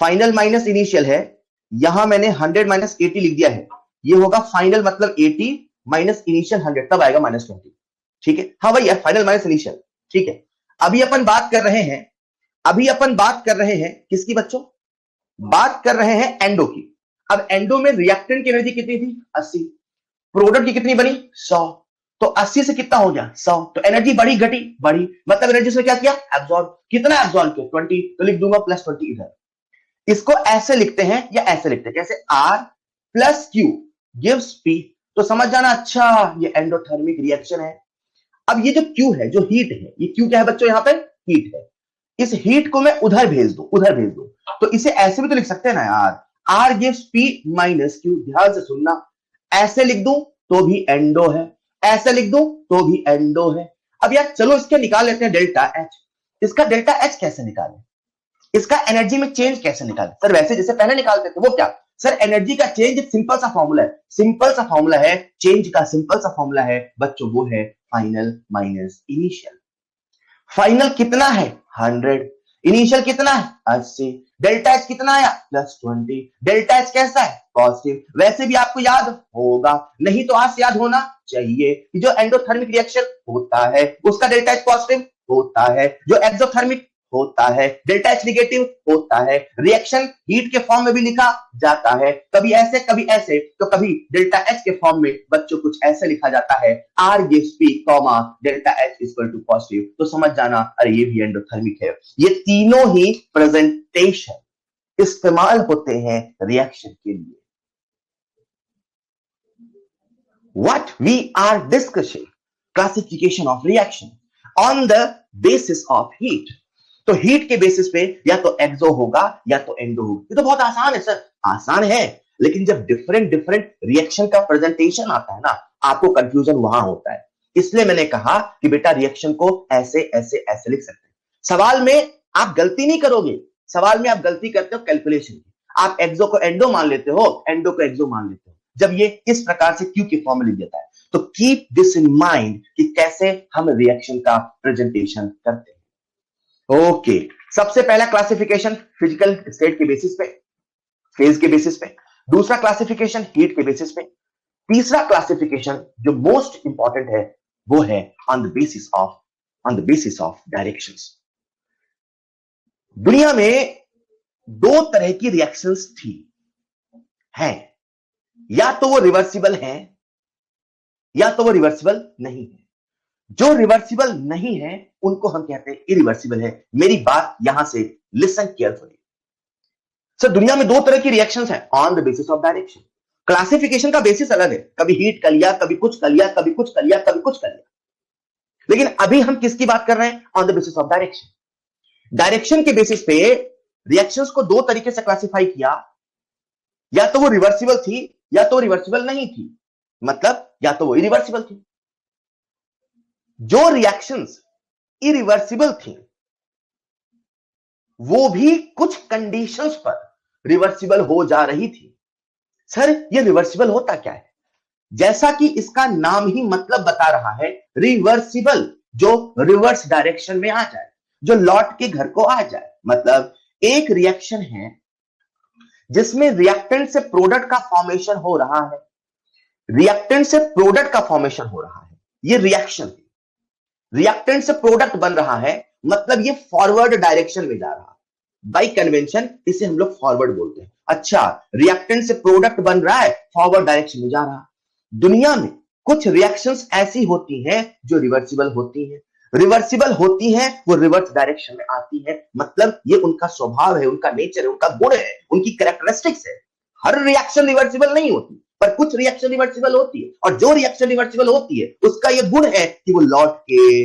फाइनल माइनस इनिशियल है। यहां मैंने 100 माइनस 80 लिख दिया है, ये होगा फाइनल मतलब 80 माइनस इनिशियल 100, तब आएगा -20। ठीक है, हाँ भैया, फाइनल माइनस इनिशियल। ठीक है, अभी अपन बात कर रहे हैं, अभी अपन बात कर रहे हैं किसकी बच्चों? बात कर रहे हैं एंडो की। अब एंडो में रिएक्टेंट की एनर्जी कितनी थी? 80, प्रोडक्ट की कितनी बनी? 100। तो 80 से कितना हो गया? 100। तो एनर्जी बढ़ी घटी? बढ़ी, मतलब एनर्जी से क्या किया? एब्जॉर्ब। कितना एब्जॉर्ब किया? 20। तो लिख दूंगा +20 इधर। इसको ऐसे लिखते हैं या ऐसे लिखते हैं, कैसे? R plus Q gives P। तो समझ जाना, अच्छा ये एंडोथर्मिक रिएक्शन है। अब ये जो Q है, जो हीट है, ये Q क्या है बच्चों? यहां पे हीट है। इस हीट को मैं उधर भेज दूं, उधर भेज दूं, तो इसे ऐसे भी तो लिख सकते हैं ना यार, R gives P minus Q। ध्यान से सुनना, ऐसे लिख दूं तो भी एंडो है, ऐसे लिख दूं तो भी एंडो है। अब यार चलो इसके निकाल लेते हैं डेल्टा एच। इसका डेल्टा एच कैसे निकालें? इसका एनर्जी में चेंज कैसे निकालें? सर वैसे जैसे पहले निकालते थे, वो क्या? सर एनर्जी का चेंज सिंपल सा फॉर्मूला है, सिंपल सा फॉर्मूला है चेंज का, सिंपल सा फॉर्मूला है बच्चों, वो है फाइनल माइनस इनिशियल। फाइनल कितना है? 100, इनिशियल कितना है? 80, डेल्टा एच कितना आया? +20। डेल्टा एच कैसा है? पॉजिटिव। वैसे भी आपको याद होगा, नहीं तो आज याद होना चाहिए कि जो एंडोथर्मिक रिएक्शन होता है उसका डेल्टा एच पॉजिटिव होता है, जो एक्सोथर्मिक होता है डेल्टा एच निगेटिव होता है। रिएक्शन हीट के फॉर्म में भी लिखा जाता है, कभी ऐसे कभी ऐसे, तो कभी डेल्टा एच के फॉर्म में बच्चों कुछ ऐसे लिखा जाता है, R gives P, delta H equal to positive. तो समझ जाना, अरे ये भी एंडोथर्मिक है। ये तीनों ही प्रेजेंटेशन इस्तेमाल होते हैं रिएक्शन के लिए। What we are discussing, classification of reaction on the basis of heat। तो हीट के बेसिस पे या तो एक्सो होगा या तो एंडो होगा। ये तो बहुत आसान है सर, आसान है। लेकिन जब डिफरेंट डिफरेंट रिएक्शन का प्रेजेंटेशन आता है ना, आपको कंफ्यूजन वहां होता है। इसलिए मैंने कहा कि बेटा रिएक्शन को ऐसे ऐसे ऐसे लिख सकते हैं। सवाल में आप गलती नहीं करोगे, सवाल में आप गलती करते हो कैलकुलेशन की। आप एक्सो को एंडो मान लेते हो, एंडो को एक्सो मान लेते हो, जब ये इस प्रकार से क्यू के फॉर्म में लिख देता है। तो कीप दिस इन माइंड कि कैसे हम रिएक्शन का प्रेजेंटेशन करते हैं। ओके, सबसे पहला क्लासिफिकेशन फिजिकल स्टेट के बेसिस पे, फेज के बेसिस पे। दूसरा क्लासिफिकेशन हीट के बेसिस पे। तीसरा क्लासिफिकेशन जो मोस्ट इंपॉर्टेंट है वो है on the basis of directions. दुनिया में दो तरह की रिएक्शंस थी, हैं, या तो वो रिवर्सिबल है या तो वो रिवर्सिबल नहीं है। जो रिवर्सिबल नहीं है उनको हम कहते हैं इरिवर्सिबल है। मेरी बात यहां से लिसन केयरफुली। सर दुनिया में दो तरह की रिएक्शंस हैं on the basis of direction. Classification का बेसिस अलग है, कभी हीट कर लिया, कभी कुछ कर लिया, कभी कुछ कर लिया, कभी कुछ कर लिया। लेकिन अभी हम किसकी बात कर रहे हैं? On the basis of direction. Direction के बेसिस पे रिएक्शंस को दो तरीके से क्लासिफाई किया, या तो वो रिवर्सिबल थी या तो रिवर्सिबल नहीं थी, मतलब या तो वो इरिवर्सिबल थी। जो रिएक्शंस इरिवर्सिबल थी वो भी कुछ कंडीशंस पर रिवर्सिबल हो जा रही थी। सर ये रिवर्सिबल होता क्या है? जैसा कि इसका नाम ही मतलब बता रहा है, रिवर्सिबल, जो रिवर्स डायरेक्शन में आ जाए, जो लौट के घर को आ जाए। मतलब एक रिएक्शन है जिसमें रिएक्टेंट से प्रोडक्ट का फॉर्मेशन हो रहा है, रिएक्टेंट से प्रोडक्ट का फॉर्मेशन हो रहा है, ये रिएक्शन है। रिएक्टेंट से प्रोडक्ट बन रहा है, मतलब ये फॉरवर्ड डायरेक्शन में जा रहा है। बाय कन्वेंशन इसे हम लोग फॉरवर्ड बोलते हैं। अच्छा, रिएक्टेंट से प्रोडक्ट बन रहा है, फॉरवर्ड डायरेक्शन में जा रहा है। दुनिया में कुछ रिएक्शंस ऐसी होती हैं जो रिवर्सिबल होती हैं, रिवर्सिबल होती हैं, वो रिवर्स डायरेक्शन में आती है। मतलब ये उनका स्वभाव है, उनका नेचर है, उनका गुण है, उनकी कैरेक्टरिस्टिक्स है। हर रिएक्शन रिवर्सिबल नहीं होती, पर कुछ रिएक्शन रिवर्सिबल होती है, और जो रिएक्शन रिवर्सिबल होती है उसका ये गुण है कि वो लौट के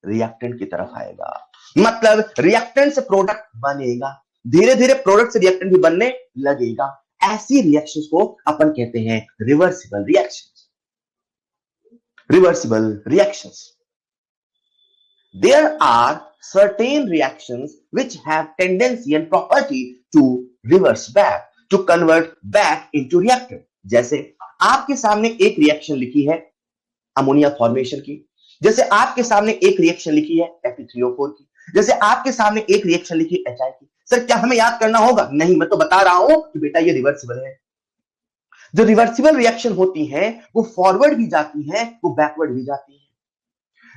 रिएक्टेंट की तरफ आएगा। मतलब रिएक्टेंट से प्रोडक्ट बनेगा, धीरे धीरे प्रोडक्ट से रिएक्टेंट भी बनने लगेगा। ऐसी रिएक्शंस को अपन कहते हैं reversible reactions. Reversible reactions. There are certain reactions which have tendency and property to reverse back, to convert back into reactant. जैसे आपके सामने एक रिएक्शन लिखी है अमोनिया फॉर्मेशन की, जैसे आपके सामने एक रिएक्शन लिखी है Fe3O4 की, जैसे आपके सामने एक रिएक्शन लिखी है HI की। सर क्या हमें याद करना होगा? नहीं, मैं तो बता रहा हूं कि बेटा ये रिवर्सिबल है। जो रिवर्सिबल रिएक्शन होती है वो फॉरवर्ड भी जाती है, वो बैकवर्ड भी जाती है।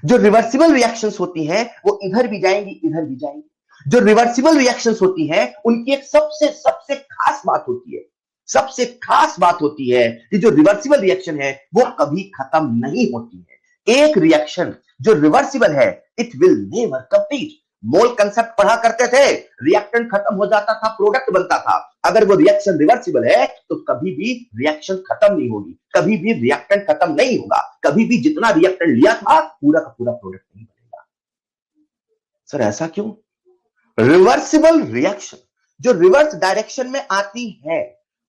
जो रिवर्सिबल रिएक्शंस होती हैं वो इधर भी जाएंगी, इधर भी जाएंगी। जो रिवर्सिबल रिएक्शंस होती हैं उनकी एक सबसे सबसे खास बात होती है, सबसे खास बात होती है कि जो रिवर्सिबल रिएक्शन है वो कभी खत्म नहीं होती है। एक रिएक्शन जो रिवर्सिबल है, it will never complete. Mole concept पढ़ा करते थे, रिएक्टेंट खत्म हो जाता था, प्रोडक्ट बनता था। अगर वो रिएक्शन रिवर्सिबल है तो कभी भी रिएक्शन खत्म नहीं होगी, कभी भी रिएक्टेंट खत्म नहीं होगा, कभी भी जितना रिएक्टेंट लिया था पूरा का पूरा प्रोडक्ट नहीं बनेगा। सर ऐसा क्यों? रिवर्सिबल रिएक्शन जो रिवर्स डायरेक्शन में आती है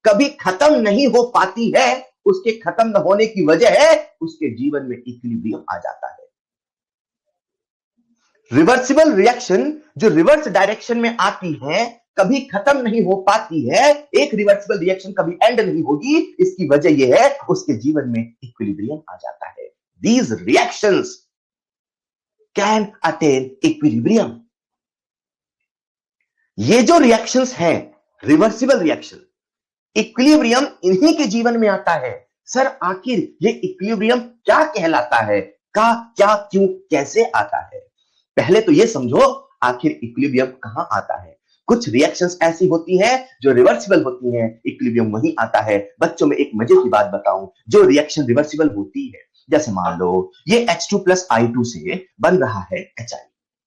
कभी खत्म नहीं हो पाती है। उसके खत्म न होने की वजह है उसके जीवन में इक्विलिब्रियम आ जाता है। रिवर्सिबल रिएक्शन जो रिवर्स डायरेक्शन में आती है कभी खत्म नहीं हो पाती है। एक रिवर्सिबल रिएक्शन कभी एंड नहीं होगी, इसकी वजह यह है उसके जीवन में इक्विलिब्रियम आ जाता है। These reactions can attain equilibrium. ये जो रिएक्शंस हैं रिवर्सिबल रिएक्शन, इक्विलिब्रियम इन्हीं के जीवन में आता है। सर आखिर ये इक्विलिब्रियम क्या कहलाता है, का क्या क्यों कैसे आता है? पहले तो ये समझो आखिर इक्विलिब्रियम कहां आता है। कुछ रिएक्शंस ऐसी होती हैं जो रिवर्सिबल होती हैं, इक्विलिब्रियम वहीं आता है। बच्चों में एक मजे की बात बताऊं, जो रिएक्शन रिवर्सिबल होती है, जैसे मान लो ये H2+I2 से बन रहा है HI,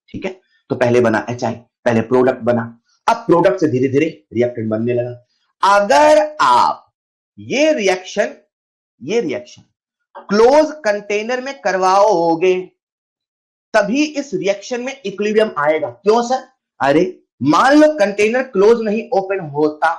ठीक है? तो पहले बना HI, पहले प्रोडक्ट बना, अब प्रोडक्ट से धीरे धीरे रिएक्टेंट बनने लगा। अगर आप ये रिएक्शन क्लोज कंटेनर में करवाओगे तभी इस रिएक्शन में इक्विलिब्रियम आएगा। क्यों सर? अरे मान लो कंटेनर क्लोज नहीं ओपन होता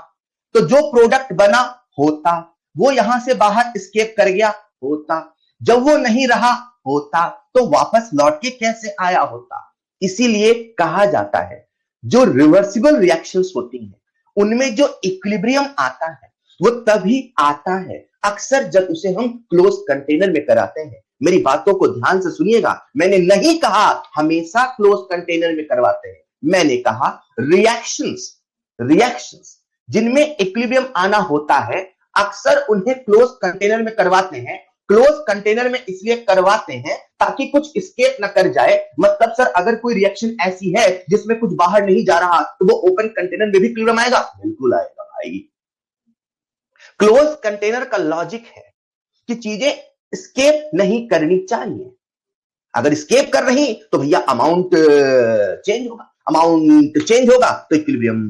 तो जो प्रोडक्ट बना होता। वो यहां से बाहर एस्केप कर गया, होता। जब वो नहीं रहा, होता। तो वापस लौट के कैसे आया, होता। इसीलिए कहा जाता है जो रिवर्सिबल रिएक्शंस होती हैं उनमें जो इक्विलिब्रियम आता है वो तभी आता है अक्सर जब उसे हम क्लोज कंटेनर में कराते हैं। मेरी बातों को ध्यान से सुनिएगा, मैंने नहीं कहा हमेशा क्लोज कंटेनर में करवाते हैं, मैंने कहा रिएक्शंस रिएक्शंस जिनमें इक्विलिब्रियम आना होता है अक्सर उन्हें क्लोज कंटेनर में करवाते हैं। क्लोज कंटेनर में इसलिए करवाते हैं ताकि कुछ एस्केप ना कर जाए। मतलब सर अगर कोई रिएक्शन ऐसी है जिसमें कुछ बाहर नहीं जा रहा तो वो ओपन कंटेनर में भी इक्विलिब्रियम आएगा, बिल्कुल आएगा, आएगी। क्लोज कंटेनर का लॉजिक है कि चीजें एस्केप नहीं करनी चाहिए। अगर एस्केप कर रही तो भैया अमाउंट चेंज होगा, अमाउंट चेंज होगा तो इक्विलिब्रियम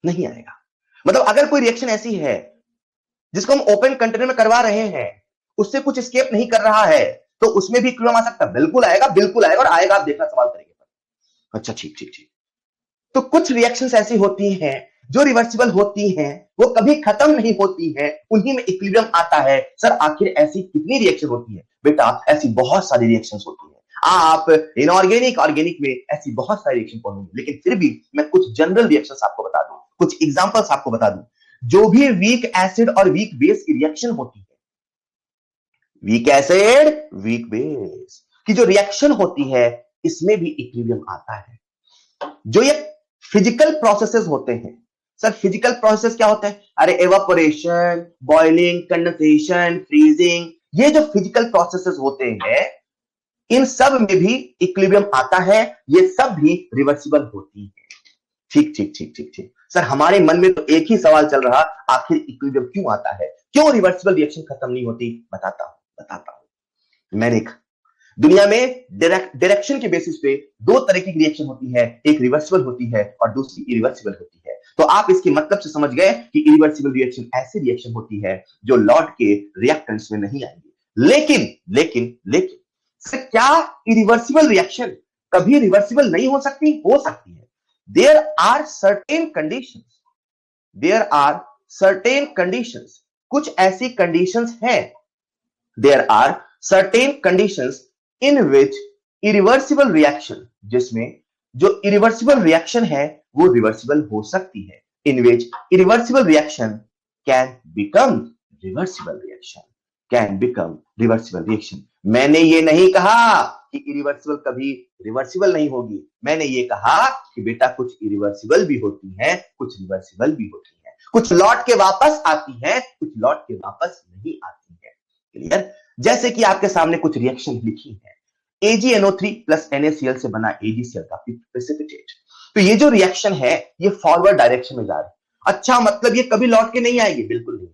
नहीं आएगा। मतलब अगर कोई रिएक्शन ऐसी है जिसको हम ओपन कंटेनर में करवा रहे हैं उससे कुछ एस्केप नहीं कर रहा है तो उसमें भी इक्विलिब्रियम आ सकता है, बिल्कुल आएगा, बिल्कुल आएगा और आएगा, आप देखना सवाल करेंगे। अच्छा ठीक ठीक ठीक। तो कुछ रिएक्शंस ऐसी होती हैं जो रिवर्सिबल होती हैं, वो कभी खत्म नहीं होती हैं, उन्हीं में इक्विलिब्रियम आता है। सर आखिर ऐसी कितनी रिएक्शन होती है? बेटा ऐसी बहुत सारी रिएक्शंस होती हैं। आप इनऑर्गेनिक ऑर्गेनिक में ऐसी बहुत सारी रिएक्शन पढ़ोगे, लेकिन फिर भी मैं कुछ जनरल रिएक्शंस आपको बता दूं, कुछ एग्जांपल्स आपको बता दूं। जो भी वीक एसिड और वीक बेस की रिएक्शन होती है, वीक एसिड वीक बेस की जो रिएक्शन होती है इसमें भी इक्विलिब्रियम आता है। जो ये फिजिकल प्रोसेसेस होते हैं, सर फिजिकल प्रोसेस क्या होता है? अरे एवापोरेशन, बॉइलिंग, कंडेंसेशन, फ्रीजिंग, ये जो फिजिकल प्रोसेसेस होते हैं इन सब में भी इक्विलिब्रियम आता है, ये सब भी रिवर्सिबल होती है। ठीक ठीक ठीक ठीक ठीक। सर हमारे मन में तो एक ही सवाल चल रहा, आखिर इक्विलिब्रियम क्यों आता है, क्यों रिवर्सिबल रिएक्शन खत्म नहीं होती? बताता हूं। मैंने दुनिया में डायरेक्शन के बेसिस पे दो तरह की रिएक्शन होती है, एक रिवर्सिबल होती है और दूसरी इरिवर्सिबल होती है। तो आप इसके मतलब से समझ गए कि इरिवर्सिबल रिएक्शन ऐसी रिएक्शन होती है जो लौट के रिएक्टेंट्स में नहीं आएंगी। लेकिन लेकिन लेकिन सर क्या इरिवर्सिबल रिएक्शन कभी रिवर्सिबल नहीं हो सकती? हो सकती है। There are certain conditions, there are certain conditions, कुछ ऐसी कंडीशंस हैं, there are certain conditions in which irreversible reaction, जिसमें जो इरिवर्सिबल रिएक्शन है वो रिवर्सिबल हो सकती है। In which irreversible reaction can become reversible reaction, can become reversible reaction. मैंने ये नहीं कहा कि इरिवर्सिबल कभी रिवर्सिबल नहीं होगी, मैंने ये कहा कि बेटा कुछ इरिवर्सिबल भी होती हैं, कुछ रिवर्सिबल भी होती हैं, कुछ लौट के वापस आती हैं, कुछ लौट के वापस नहीं आती है। क्लियर? जैसे कि आपके सामने कुछ रिएक्शन लिखी है, AgNO3 प्लस NaCl से बना AgCl का प्रेसिपिटेट। तो ये जो रिएक्शन है ये फॉरवर्ड डायरेक्शन में जा रही है। अच्छा मतलब ये कभी लौट के नहीं आएगी? बिल्कुल नहीं।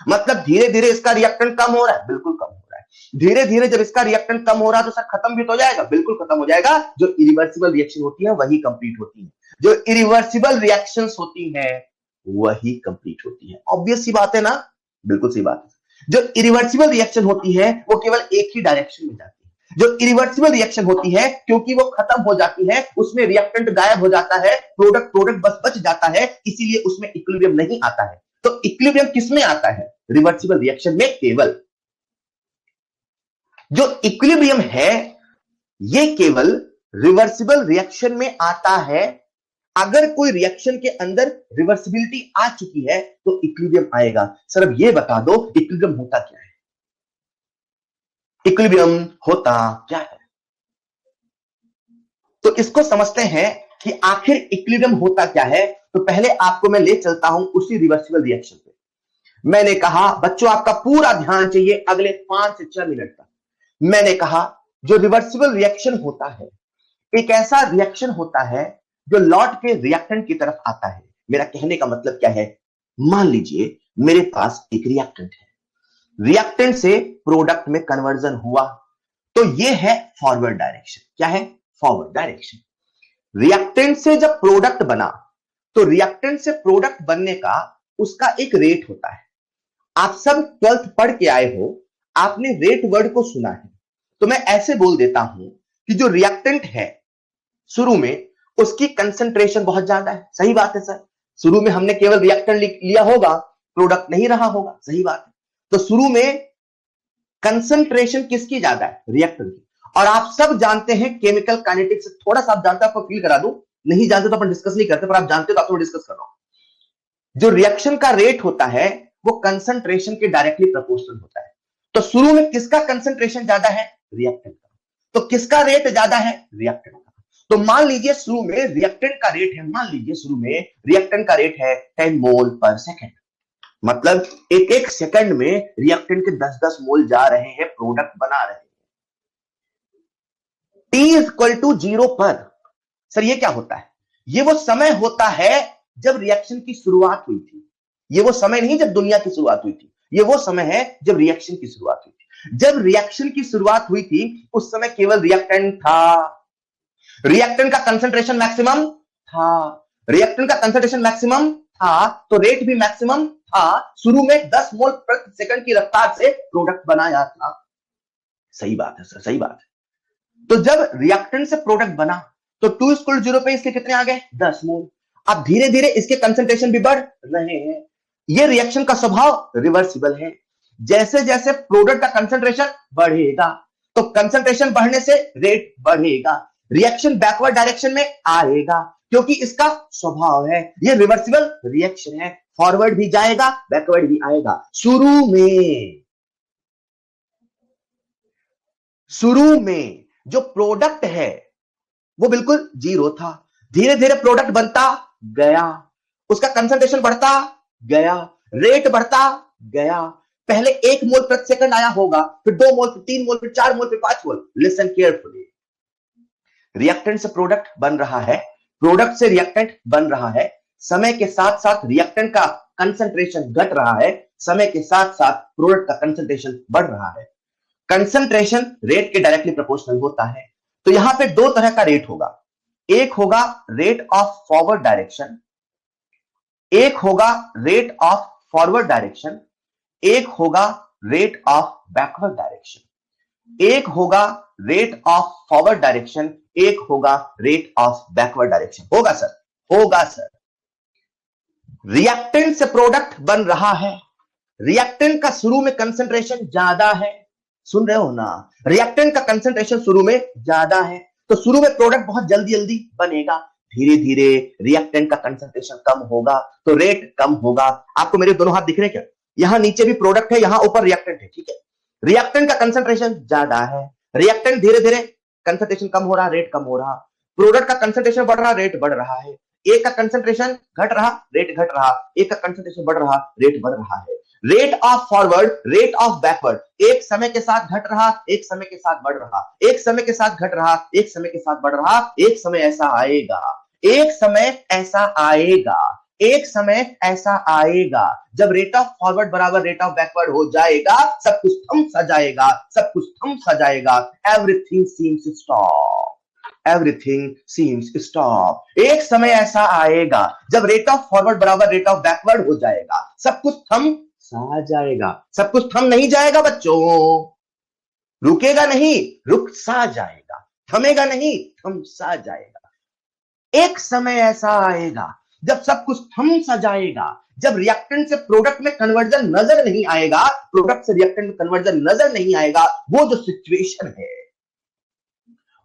मतलब धीरे धीरे इसका रिएक्टेंट कम हो रहा है, बिल्कुल कम हो रहा है। धीरे धीरे जब इसका रिएक्टेंट कम हो रहा है तो सर खत्म भी तो हो जाएगा, बिल्कुल खत्म हो जाएगा। जो इरिवर्सिबल रिएक्शन होती है वही कंप्लीट होती है, जो इरिवर्सिबल रिएक्शंस होती हैं वही कंप्लीट होती है। ऑब्वियस सी बात है ना? बिल्कुल सही बात है। जो इरिवर्सिबल रिएक्शन होती है वो केवल एक ही डायरेक्शन में जाती है। जो इरिवर्सिबल रिएक्शन होती है क्योंकि वो खत्म हो जाती है, उसमें रिएक्टेंट गायब हो जाता है, प्रोडक्ट बस बच जाता है, इसीलिए उसमें इक्विलिब्रियम नहीं आता है। तो इक्विलिब्रियम किसमें आता है? रिवर्सिबल रिएक्शन में केवल। जो इक्विलिब्रियम है ये केवल रिवर्सिबल रिएक्शन में आता है। अगर कोई रिएक्शन के अंदर रिवर्सिबिलिटी आ चुकी है तो इक्विलिब्रियम आएगा। सर अब ये बता दो इक्विलिब्रियम होता क्या है? इक्विलिब्रियम होता क्या है? तो इसको समझते हैं कि आखिर इक्विलिब्रियम होता क्या है। तो पहले आपको मैं ले चलता हूं उसी रिवर्सिबल रिएक्शन पे। मैंने कहा बच्चों आपका पूरा ध्यान चाहिए अगले 5 से 6 मिनट तक। मैंने कहा जो रिवर्सिबल रिएक्शन होता है एक ऐसा रिएक्शन होता है जो लौट के रिएक्टेंट की तरफ आता है। मेरा कहने का मतलब क्या है? मान लीजिए मेरे पास एक रिएक्टेंट है, रिएक्टेंट से प्रोडक्ट में कन्वर्जन हुआ तो यह है फॉरवर्ड डायरेक्शन। क्या है? Forward direction. रिएक्टेंट से जब प्रोडक्ट बना तो रिएक्टेंट से प्रोडक्ट बनने का उसका एक रेट होता है। आप सब 12th पढ़ के आए हो, आपने रेट वर्ड को सुना है, तो मैं ऐसे बोल देता हूं कि जो रिएक्टेंट है शुरू में उसकी कंसंट्रेशन बहुत ज्यादा है। सही बात है सर, शुरू में हमने केवल रिएक्टेंट लिया होगा प्रोडक्ट नहीं रहा होगा, सही बात है। तो शुरू में कंसंट्रेशन किसकी ज्यादा है? रिएक्टेंट की। और आप सब जानते हैं केमिकल काइनेटिक्स, थोड़ा सा आप जानते हो, आपको फील करा दूं, नहीं जानते तो अपन डिस्कस नहीं करते, पर आप जानते हो तो आपको डिस्कस कर रहा हूं। जो रिएक्शन का रेट होता है वो कंसंट्रेशन के डायरेक्टली प्रोपोर्शनल होता है। तो शुरू में किसका कंसंट्रेशन ज्यादा है? रिएक्टेंट का। तो किसका रेट ज्यादा है? रिएक्टेंट का। तो मान लीजिए शुरू में रिएक्टेंट का रेट है, मान लीजिए शुरू में रिएक्टेंट का रेट है 10 मोल पर सेकेंड, मतलब एक एक सेकंड में रिएक्टेंट के 10-10 मोल जा रहे हैं, प्रोडक्ट बना रहे हैं। T इक्वल टू 0 पर, सर ये क्या होता है? ये वो समय होता है जब रिएक्शन की शुरुआत हुई थी। ये वो समय नहीं जब दुनिया की शुरुआत हुई थी, ये वो समय है जब रिएक्शन की शुरुआत हुई थी। जब रिएक्शन की शुरुआत हुई थी उस समय केवल रिएक्टेंट था, रिएक्टेंट का कंसंट्रेशन मैक्सिमम था, रिएक्टेंट का कंसंट्रेशन मैक्सिमम था तो रेट भी मैक्सिमम था। शुरू में 10 मोल प्रति सेकंड की रफ्तार से प्रोडक्ट बनाया था। सही बात है सर, सही बात है। तो जब रिएक्टेंट से प्रोडक्ट बना तो 2 इक्वल 0 पे इसके कितने आ गए? 10 मोल। अब धीरे धीरे इसके कंसंट्रेशन भी बढ़ रहे हैं। ये रिएक्शन का स्वभाव रिवर्सिबल है। जैसे जैसे प्रोडक्ट का कंसंट्रेशन बढ़ेगा तो कंसंट्रेशन बढ़ने से रेट बढ़ेगा, रिएक्शन बैकवर्ड डायरेक्शन में आएगा क्योंकि इसका स्वभाव है। ये रिवर्सिबल रिएक्शन है, फॉरवर्ड भी जाएगा बैकवर्ड भी आएगा। शुरू में जो प्रोडक्ट है वो बिल्कुल 0 था, धीरे धीरे प्रोडक्ट बनता गया, उसका कंसंट्रेशन बढ़ता गया, रेट बढ़ता गया। पहले 1 मोल प्रति सेकंड आया होगा, फिर 2 मोल, फिर 3 मोल, फिर 4 मोल, फिर 5 मोल। लिसन केयरफुली, रिएक्टेंट से प्रोडक्ट बन रहा है, प्रोडक्ट से रिएक्टेंट बन रहा है, समय के साथ साथ रिएक्टेंट का कंसंट्रेशन घट रहा है, समय के साथ साथ प्रोडक्ट का कंसंट्रेशन बढ़ रहा है। कंसंट्रेशन रेट के डायरेक्टली प्रोपोर्शनल होता है। तो यहां पे 2 तरह का रेट होगा, एक होगा रेट ऑफ फॉरवर्ड डायरेक्शन, एक होगा रेट ऑफ फॉरवर्ड डायरेक्शन, एक होगा रेट ऑफ बैकवर्ड डायरेक्शन। एक होगा रेट ऑफ फॉरवर्ड डायरेक्शन, एक होगा रेट ऑफ बैकवर्ड डायरेक्शन। होगा सर? होगा सर। रिएक्टेंट से प्रोडक्ट बन रहा है, रिएक्टेंट का शुरू में कंसंट्रेशन ज्यादा है, सुन रहे हो ना? रिएक्टेंट का कंसंट्रेशन शुरू में ज्यादा है तो शुरू में प्रोडक्ट बहुत जल्दी जल्दी बनेगा, धीरे धीरे रिएक्टेंट का कंसंट्रेशन कम होगा तो रेट कम होगा। आपको मेरे दोनों हाथ दिख रहे हैं क्या? यहां नीचे भी प्रोडक्ट है, यहां ऊपर रिएक्टेंट है, ठीक है? रिएक्टेंट का कंसंट्रेशन ज्यादा है, रिएक्टेंट धीरे धीरे कंसंट्रेशन कम हो रहा, रेट कम हो रहा, प्रोडक्ट का कंसंट्रेशन बढ़ रहा, रेट बढ़ रहा है। एक का कंसंट्रेशन घट रहा, रेट घट रहा, एक का कंसंट्रेशन बढ़ रहा, रेट बढ़ रहा है। Rate of forward, rate of backward, एक समय के साथ घट रहा, एक समय के साथ बढ़ रहा, एक समय के साथ घट रहा, एक समय के साथ बढ़ रहा। एक समय ऐसा आएगा, एक समय ऐसा आएगा, एक समय ऐसा आएगा जब रेट ऑफ फॉरवर्ड बराबर रेट ऑफ बैकवर्ड हो जाएगा, सब कुछ थम सा जाएगा, सब कुछ थम सा जाएगा। Everything seems stop, everything seems stop. एक समय ऐसा आएगा जब रेट ऑफ फॉरवर्ड बराबर रेट ऑफ बैकवर्ड हो जाएगा, सब कुछ थम सा जाएगा। सब कुछ थम नहीं जाएगा बच्चों, रुकेगा नहीं, रुक सा जाएगा, थमेगा नहीं, थम सा जाएगा। एक समय ऐसा आएगा जब सब कुछ थम सा जाएगा, जब रिएक्टेंट से प्रोडक्ट में कन्वर्जन नजर नहीं आएगा, प्रोडक्ट से रिएक्टेंट में कन्वर्जन नजर नहीं आएगा। वो जो सिचुएशन है,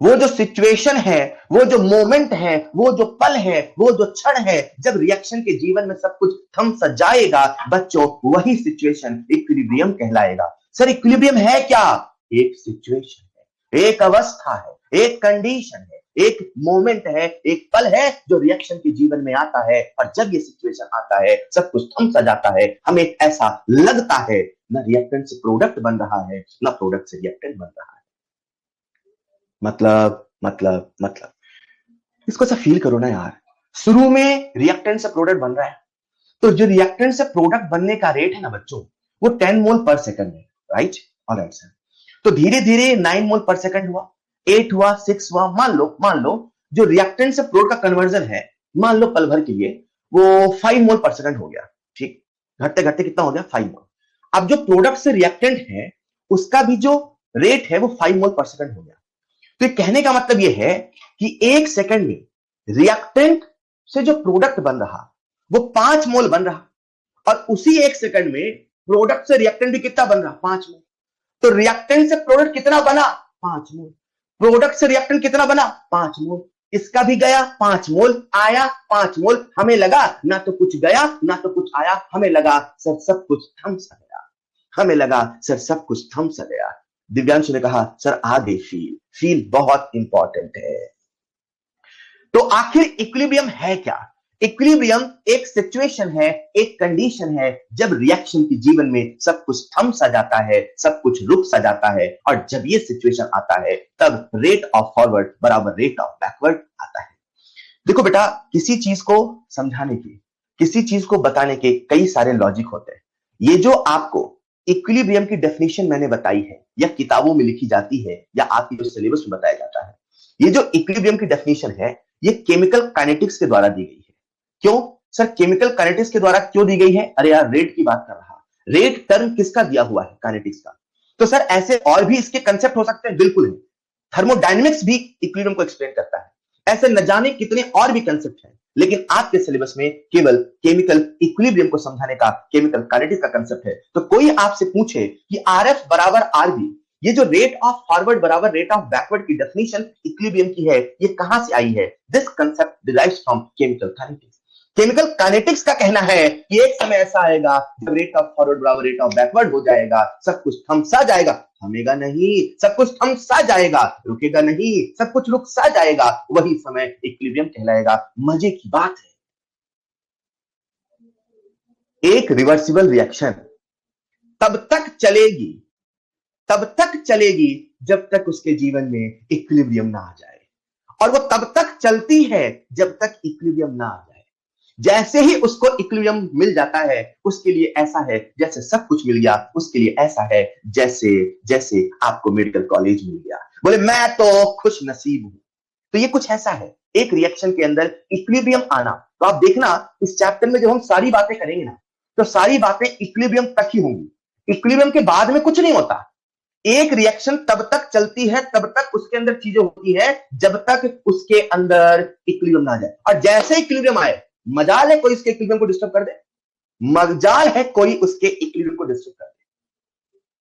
वो जो सिचुएशन है, वो जो मोमेंट है, वो जो पल है, वो जो क्षण है जब रिएक्शन के जीवन में सब कुछ थम सा जाएगा बच्चों, वही सिचुएशन इक्विलिब्रियम कहलाएगा। सर इक्विलिब्रियम है क्या? एक सिचुएशन है, एक अवस्था है, एक कंडीशन है, एक मोमेंट है, एक पल है जो रिएक्शन के जीवन में आता है। और जब ये सिचुएशन आता है सब कुछ थम सा जाता है, हमें ऐसा लगता है ना रिएक्टेंट से प्रोडक्ट बन रहा है, ना प्रोडक्ट से रिएक्टेंट बन रहा है। मतलब इसको सा फील करो ना यार। शुरू में रिएक्टेंट से प्रोडक्ट बन रहा है तो जो रिएक्टेंट से प्रोडक्ट बनने का रेट है ना बच्चों, वो 10 मोल पर सेकंड है, राइट? Alright sir. तो धीरे धीरे 9 मोल पर सेकंड हुआ, 8 हुआ, 6 हुआ। मान लो जो रिएक्टेंट से प्रोडक्ट का कन्वर्जन है, मान लो पल भर के लिए वो 5 मोल पर सेकंड हो गया, ठीक? घटते घटते कितना हो गया? 5 मोल। अब जो प्रोडक्ट से रिएक्टेंट है उसका भी जो रेट है वो 5 मोल पर सेकंड हो गया। तो कहने का मतलब यह है कि एक सेकंड में रिएक्टेंट से जो प्रोडक्ट बन रहा वो 5 मोल बन रहा, और उसी 1 सेकंड में प्रोडक्ट से रिएक्टेंट भी कितना बन रहा, 5 मोल। तो रिएक्टेंट से प्रोडक्ट कितना बना, 5 मोल। प्रोडक्ट से रिएक्टेंट कितना बना, 5 मोल। इसका भी गया 5 मोल, आया 5 मोल। हमें लगा ना तो कुछ गया ना तो कुछ आया, हमें लगा सर सब कुछ थम सा गया, हमें लगा सर सब कुछ थम सा गया। दिव्यांशु ने कहा सर आगे फील बहुत इंपॉर्टेंट है। तो आखिर इक्विलिब्रियम है क्या? इक्विलिब्रियम एक सिचुएशन है, एक कंडीशन है जब रिएक्शन के जीवन में सब कुछ थम सा जाता है, सब कुछ रुक सा जाता है, और जब ये सिचुएशन आता है तब रेट ऑफ फॉरवर्ड बराबर रेट ऑफ बैकवर्ड आता है। देखो बेटा, किसी चीज को समझाने के, किसी चीज को बताने के कई सारे लॉजिक होते हैं। ये जो आपको इक्विलिब्रियम की डेफिनेशन मैंने बताई है, या किताबों में लिखी जाती है, या आपके जो सिलेबस में बताया जाता है, ये जो इक्विलिब्रियम की डेफिनेशन है ये केमिकल काइनेटिक्स के द्वारा दी गई है। क्यों सर, केमिकल काइनेटिक्स के द्वारा क्यों दी गई है? अरे यार, रेट की बात कर रहा, रेट टर्म किसका दिया हुआ है? काइनेटिक्स का। तो सर ऐसे और भी इसके कंसेप्ट हो सकते हैं, बिल्कुल है। थर्मोडायनेमिक्स भी इक्विलिब्रियम को एक्सप्लेन करता है। ऐसे न जाने कितने और भी कंसेप्ट हैं, लेकिन आपके सिलेबस में केवल केमिकल इक्विलिब्रियम को समझाने का केमिकल काइनेटिक्स का कंसेप्ट है। तो कोई आपसे पूछे कि आरएफ बराबर आरबी, ये जो रेट ऑफ फॉरवर्ड बराबर रेट ऑफ बैकवर्ड की डेफिनेशन इक्विलिब्रियम की है, ये कहां से आई है? This concept derives from chemical kinetics. Chemical kinetics का कहना है कि एक समय ऐसा आएगा जब रेट ऑफ फॉरवर्ड बराबर रेट ऑफ बैकवर्ड हो जाएगा, सब कुछ थम सा जाएगा। थमेगा नहीं, सब कुछ थम सा जाएगा, रुकेगा नहीं, सब कुछ रुक सा जाएगा। वही समय इक्विलिब्रियम कहलाएगा। मजे की बात है, एक रिवर्सिबल रिएक्शन तब तक चलेगी जब तक उसके जीवन में इक्विलिब्रियम ना आ जाए, और वो तब तक चलती है जब तक इक्विलिब्रियम ना आ जाए। जैसे ही उसको इक्विलिब्रियम मिल जाता है, उसके लिए ऐसा है जैसे सब कुछ मिल गया, उसके लिए ऐसा है जैसे जैसे आपको मेडिकल कॉलेज मिल गया। बोले मैं तो खुश नसीब हूं। तो ये कुछ ऐसा है, एक रिएक्शन के अंदर इक्विलिब्रियम आना। तो आप देखना इस चैप्टर में जब हम सारी बातें करेंगे ना, तो सारी बातें इक्विलिब्रियम तक ही होंगी। इक्विलिब्रियम के बाद में कुछ नहीं होता। एक रिएक्शन तब तक चलती है, तब तक उसके अंदर चीजें होती है, जब तक उसके अंदर इक्विलिब्रियम ना आ जाए। और जैसे इक्विलिब्रियम आए, मजाल है कोई इसके इक्विलिब्रियम को डिस्टर्ब कर दे, मजाल है कोई उसके इक्विलिब्रियम को डिस्टर्ब कर दे।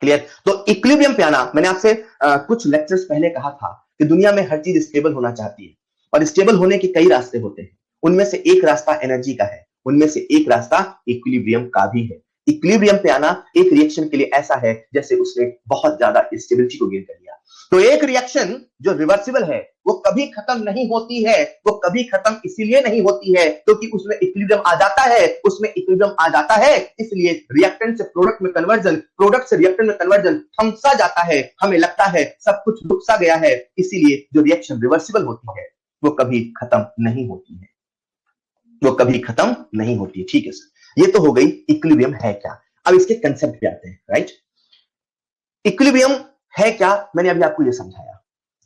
क्लियर? तो इक्विलिब्रियम पे आना, मैंने आपसे कुछ लेक्चर्स पहले कहा था कि दुनिया में हर चीज स्टेबल होना चाहती है, और स्टेबल होने के कई रास्ते होते हैं। उनमें से एक रास्ता एनर्जी का है, उनमें से एक रास्ता इक्विलिब्रियम का भी है। इक्विलिब्रियम पे आना एक रिएक्शन के लिए ऐसा है जैसे उसने बहुत ज्यादा स्टेबिलिटी को गेन कर लिया। तो एक रिएक्शन जो रिवर्सिबल है वो कभी खत्म नहीं होती है। वो कभी खत्म इसीलिए नहीं होती है क्योंकि उसमें इक्विलिब्रियम आ जाता है, उसमें इक्विलिब्रियम आ जाता है, इसलिए रिएक्टेंट से प्रोडक्ट में कन्वर्जन, प्रोडक्ट से रिएक्टेंट में कन्वर्जन थमसा जाता है। हमें लगता है सब कुछ रुक सा गया है, इसीलिए जो रिएक्शन रिवर्सिबल होती है वो कभी खत्म नहीं होती है, वो कभी खत्म नहीं होती है। ठीक है सर, ये तो हो गई इक्विलिब्रियम है क्या। अब इसके कंसेप्ट पे आते हैं। राइट, इक्विलिब्रियम है क्या, मैंने अभी आपको ये समझाया।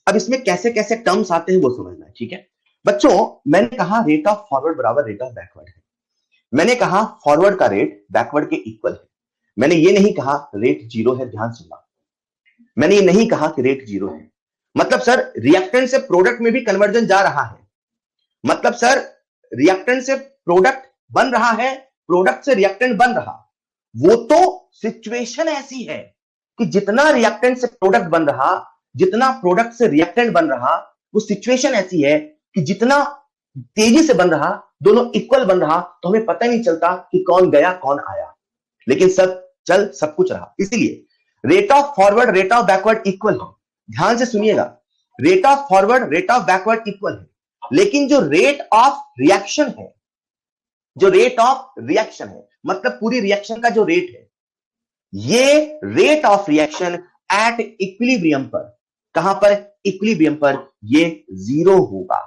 अब इसमें कैसे कैसे टर्म्स आते हैं वो समझना है। ठीक है बच्चों, मैंने कहा रेट ऑफ फॉरवर्ड बराबर रेट ऑफ बैकवर्ड है। मैंने कहा फॉरवर्ड का रेट बैकवर्ड के इक्वल है। मैंने ये नहीं कहा रेट 0 है, ध्यान सुनना। मैंने ये नहीं कहा कि रेट 0 है। मतलब सर रिएक्टेंट से प्रोडक्ट में भी कन्वर्जन जा रहा है, मतलब सर रिएक्टेंट से प्रोडक्ट बन रहा है, प्रोडक्ट से रिएक्टेंट बन रहा। वो तो सिचुएशन ऐसी है कि जितना रिएक्टेंट से प्रोडक्ट बन रहा, जितना प्रोडक्ट से रिएक्टेंट बन रहा, वो सिचुएशन ऐसी है कि जितना तेजी से बन रहा, दोनों इक्वल बन रहा, तो हमें पता नहीं चलता कि कौन गया कौन आया, लेकिन सब कुछ रहा। इसीलिए rate of forward rate of backward equal है। ध्यान से सुनिएगा, rate of forward rate of backward equal है, लेकिन जो रेट ऑफ रिएक्शन है, जो रेट ऑफ रिएक्शन है, मतलब पूरी रिएक्शन का जो रेट है, ये rate of reaction at equilibrium पर, कहां पर? इक्विलिब्रियम पर, ये 0 होगा।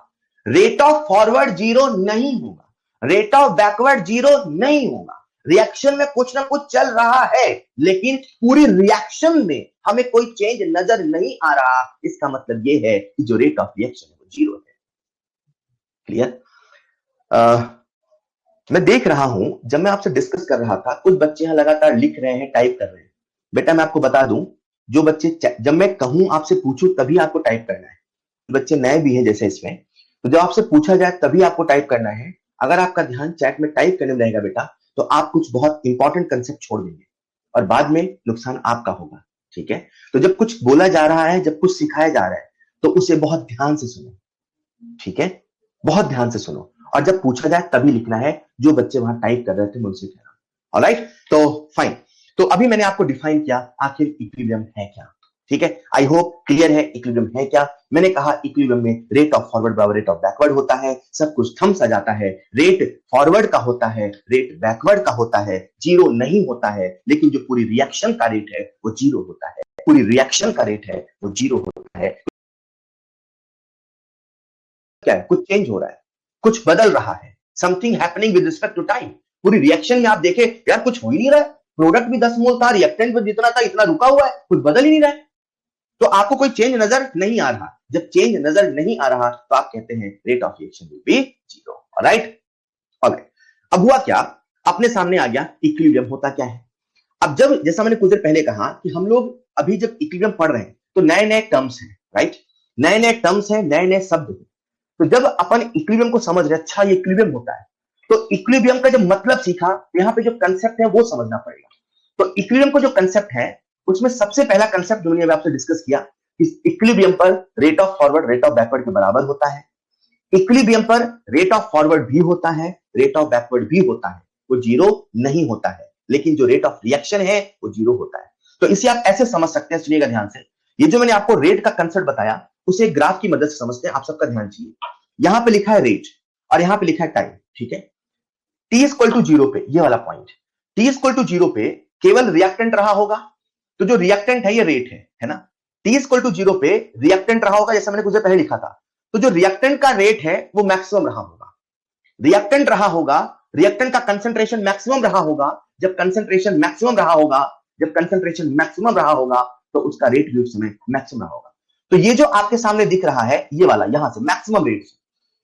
रेट ऑफ फॉरवर्ड 0 नहीं होगा, रेट ऑफ बैकवर्ड 0 नहीं होगा। रिएक्शन में कुछ ना कुछ चल रहा है, लेकिन पूरी रिएक्शन में हमें कोई चेंज नजर नहीं आ रहा। इसका मतलब यह है कि जो रेट ऑफ रिएक्शन है वो 0 है। क्लियर? मैं देख रहा हूं, जब मैं आपसे डिस्कस कर रहा था, कुछ बच्चे यहां लगातार लिख रहे हैं, टाइप कर रहे हैं। बेटा मैं आपको बता दूं, जो बच्चे, जब मैं कहूं आपसे पूछूं तभी आपको टाइप करना है। बच्चे नए भी हैं जैसे इसमें, तो जब आपसे पूछा जाए तभी आपको टाइप करना है। अगर आपका ध्यान चैट में टाइप करने में रहेगा बेटा, तो आप कुछ बहुत इंपॉर्टेंट कंसेप्ट छोड़ देंगे और बाद में नुकसान आपका होगा। ठीक है, तो जब कुछ बोला जा रहा है, जब कुछ सिखाया जा रहा है, तो उसे बहुत ध्यान से सुनो। ठीक है, बहुत ध्यान से सुनो, और जब पूछा जाए तभी लिखना है। जो बच्चे वहां टाइप कर रहे थे मैं उनसे कह रहा हूं। ऑलराइट, तो फाइन। तो अभी मैंने आपको डिफाइन किया आखिर इक्विलिब्रियम है क्या। ठीक है, आई होप क्लियर है इक्विलिब्रियम है क्या। मैंने कहा इक्विलिब्रियम में रेट ऑफ फॉरवर्ड बराबर रेट ऑफ बैकवर्ड होता है, सब कुछ थम सा जाता है, रेट फॉरवर्ड का होता है, रेट बैकवर्ड का होता है, जीरो नहीं होता है, लेकिन जो पूरी रिएक्शन का रेट है वो जीरो होता है, पूरी रिएक्शन का रेट है वो जीरो होता है। क्या है, कुछ चेंज हो रहा है, कुछ बदल रहा है, something happening with respect to time. पूरी रिएक्शन में आप देखें यार कुछ हो ही नहीं रहा है, प्रोडक्ट भी 10 मोल था, रिएक्टेंट भी जितना था इतना रुका हुआ है, कुछ बदल ही नहीं रहा है, तो आपको कोई चेंज नजर नहीं आ रहा। जब चेंज नजर नहीं आ रहा तो आप कहते हैं rate of reaction will be zero. Alright, alright. अब हुआ क्या, अपने सामने आ गया इक्विलिब्रियम होता क्या है। अब जब जैसा मैंने कुछ देर पहले कहा कि हम लोग अभी जब इक्विलिब्रियम पढ़ रहे हैं तो नए नए टर्म्स हैं, राइट, नए नए टर्म्स हैं, नए नए शब्द हैं। तो जब अपन इक्विलिब्रियम को समझ रहे, अच्छा ये इक्विलिब्रियम होता है, तो इक्विलिब्रियम का जब मतलब सीखा, यहाँ पे जो कंसेप्ट है वो समझना पड़ेगा। तो इक्विलिब्रियम को जो कंसेप्ट है उसमें सबसे पहला कंसेप्ट जो मैंने आपसे डिस्कस किया, इस इक्विलिब्रियम पर rate of forward rate of backward के बराबर होता है। इक्विलिब्रियम पर रेट ऑफ फॉरवर्ड भी होता है, रेट ऑफ बैकवर्ड भी होता है, वो जीरो नहीं होता है, लेकिन जो रेट ऑफ रिएक्शन है वो जीरो होता है। तो इसे आप ऐसे समझ सकते हैं, सुनिएगा ध्यान से। ये जो मैंने आपको रेट का कंसेप्ट बताया उसे ग्राफ की मदद से समझते हैं, आप सबका ध्यान चाहिए। यहां पे लिखा है रेट और यहां पे लिखा है टाइम। ठीक है, टी इक्वल टू जीरो पे, ये वाला point, T equal to zero पे केवल रिएक्टेंट रहा होगा, तो जो रिएक्टेंट है ये रेट है ना। टी इक्वल टू जीरो पे रिएक्टेंट रहा होगा, जैसे मैंने कुछ देर पहले लिखा था, तो जो रिएक्टेंट का रेट है वो मैक्सिमम रहा होगा, रिएक्टेंट रहा होगा, रिएक्टेंट का कंसंट्रेशन मैक्सिमम रहा होगा। जब कंसंट्रेशन मैक्सिमम रहा होगा, जब कंसंट्रेशन मैक्सिमम रहा होगा तो उसका रेट भी उस समय मैक्सिमम रहा होगा। तो ये जो आपके सामने दिख रहा है ये वाला, यहां से मैक्सिमम रेट,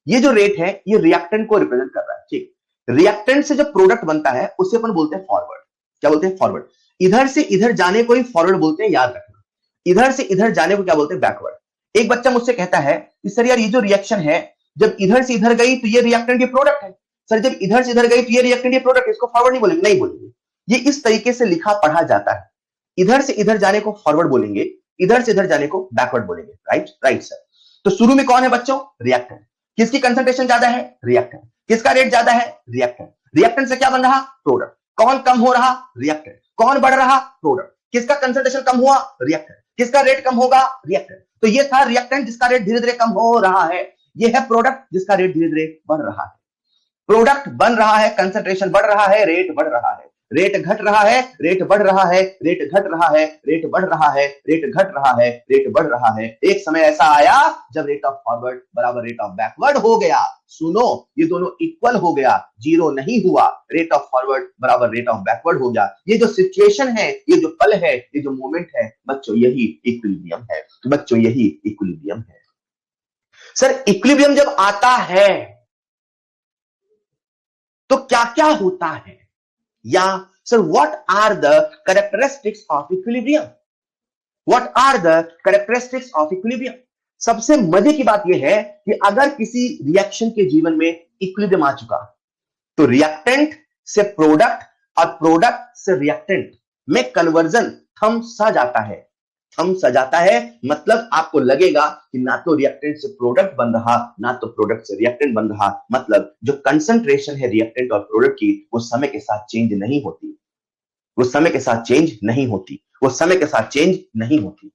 ये जो रेट है ये रिएक्टेंट को रिप्रेजेंट कर रहा है। ठीक, रिएक्टेंट से जो प्रोडक्ट बनता है उसे अपन बोलते हैं फॉरवर्ड। क्या बोलते हैं? फॉरवर्ड। इधर से इधर जाने को ही फॉरवर्ड बोलते हैं, याद रखना। इधर से इधर जाने को क्या बोलते हैं? बैकवर्ड। एक बच्चा मुझसे कहता है कि सर यार ये जो रिएक्शन है जब इधर से इधर गई तो ये रिएक्टेंट ये प्रोडक्ट है, सर जब इधर से इधर गई तो ये रिएक्टेंट ये प्रोडक्ट है, इसको फॉरवर्ड नहीं बोलेंगे? नहीं बोलेंगे, ये इस तरीके से लिखा पढ़ा जाता है। इधर से इधर जाने को फॉरवर्ड बोलेंगे, इधर से इधर जाने को बैकवर्ड बोलेंगे। Right, right sir. तो शुरू में कौन है बच्चों? रिएक्टेंट। किसकी कंसंट्रेशन ज्यादा है? रिएक्टेंट। किसका रेट ज्यादा है? रिएक्टेंट। रिएक्टेंट से क्या बन रहा? प्रोडक्ट। कौन कम हो रहा? रिएक्टेंट। कौन बढ़ रहा? प्रोडक्ट। किसका कंसंट्रेशन कम हुआ? रिएक्टेंट। किसका रेट कम होगा? रिएक्टेंट। तो ये था रिएक्टेंट जिसका रेट धीरे धीरे कम हो रहा है, ये है प्रोडक्ट जिसका रेट धीरे धीरे बढ़ रहा है। प्रोडक्ट बन रहा है, कंसंट्रेशन बढ़ रहा है, रेट बढ़ रहा है, रेट घट रहा है, रेट बढ़ रहा है, रेट घट रहा है, रेट बढ़ रहा है, रेट घट रहा है, रेट बढ़ रहा है। एक समय ऐसा आया जब रेट ऑफ फॉरवर्ड बराबर रेट ऑफ बैकवर्ड हो गया। सुनो, ये दोनों इक्वल हो गया, जीरो नहीं हुआ, रेट ऑफ फॉरवर्ड बराबर रेट ऑफ बैकवर्ड हो गया। ये जो सिचुएशन है, ये जो पल है, ये जो मोमेंट है बच्चों, यही इक्विलिब्रियम है। तो बच्चों यही इक्विलिब्रियम है। सर इक्विलिब्रियम जब आता है तो क्या क्या होता है, या sir what are the characteristics of equilibrium? What are the characteristics of equilibrium? सबसे मजे की बात यह है कि अगर किसी रिएक्शन के जीवन में इक्विलिब्रियम आ चुका तो रिएक्टेंट से प्रोडक्ट और प्रोडक्ट से रिएक्टेंट में कन्वर्जन थम सा जाता है। थम सा जाता है मतलब आपको लगेगा कि ना तो रिएक्टेंट से प्रोडक्ट बन रहा, ना तो प्रोडक्ट से रिएक्टेंट बन रहा। मतलब जो कंसंट्रेशन है रिएक्टेंट और प्रोडक्ट की वो समय के साथ चेंज नहीं होती, वो समय के साथ चेंज नहीं होती, वो समय के साथ चेंज नहीं होती।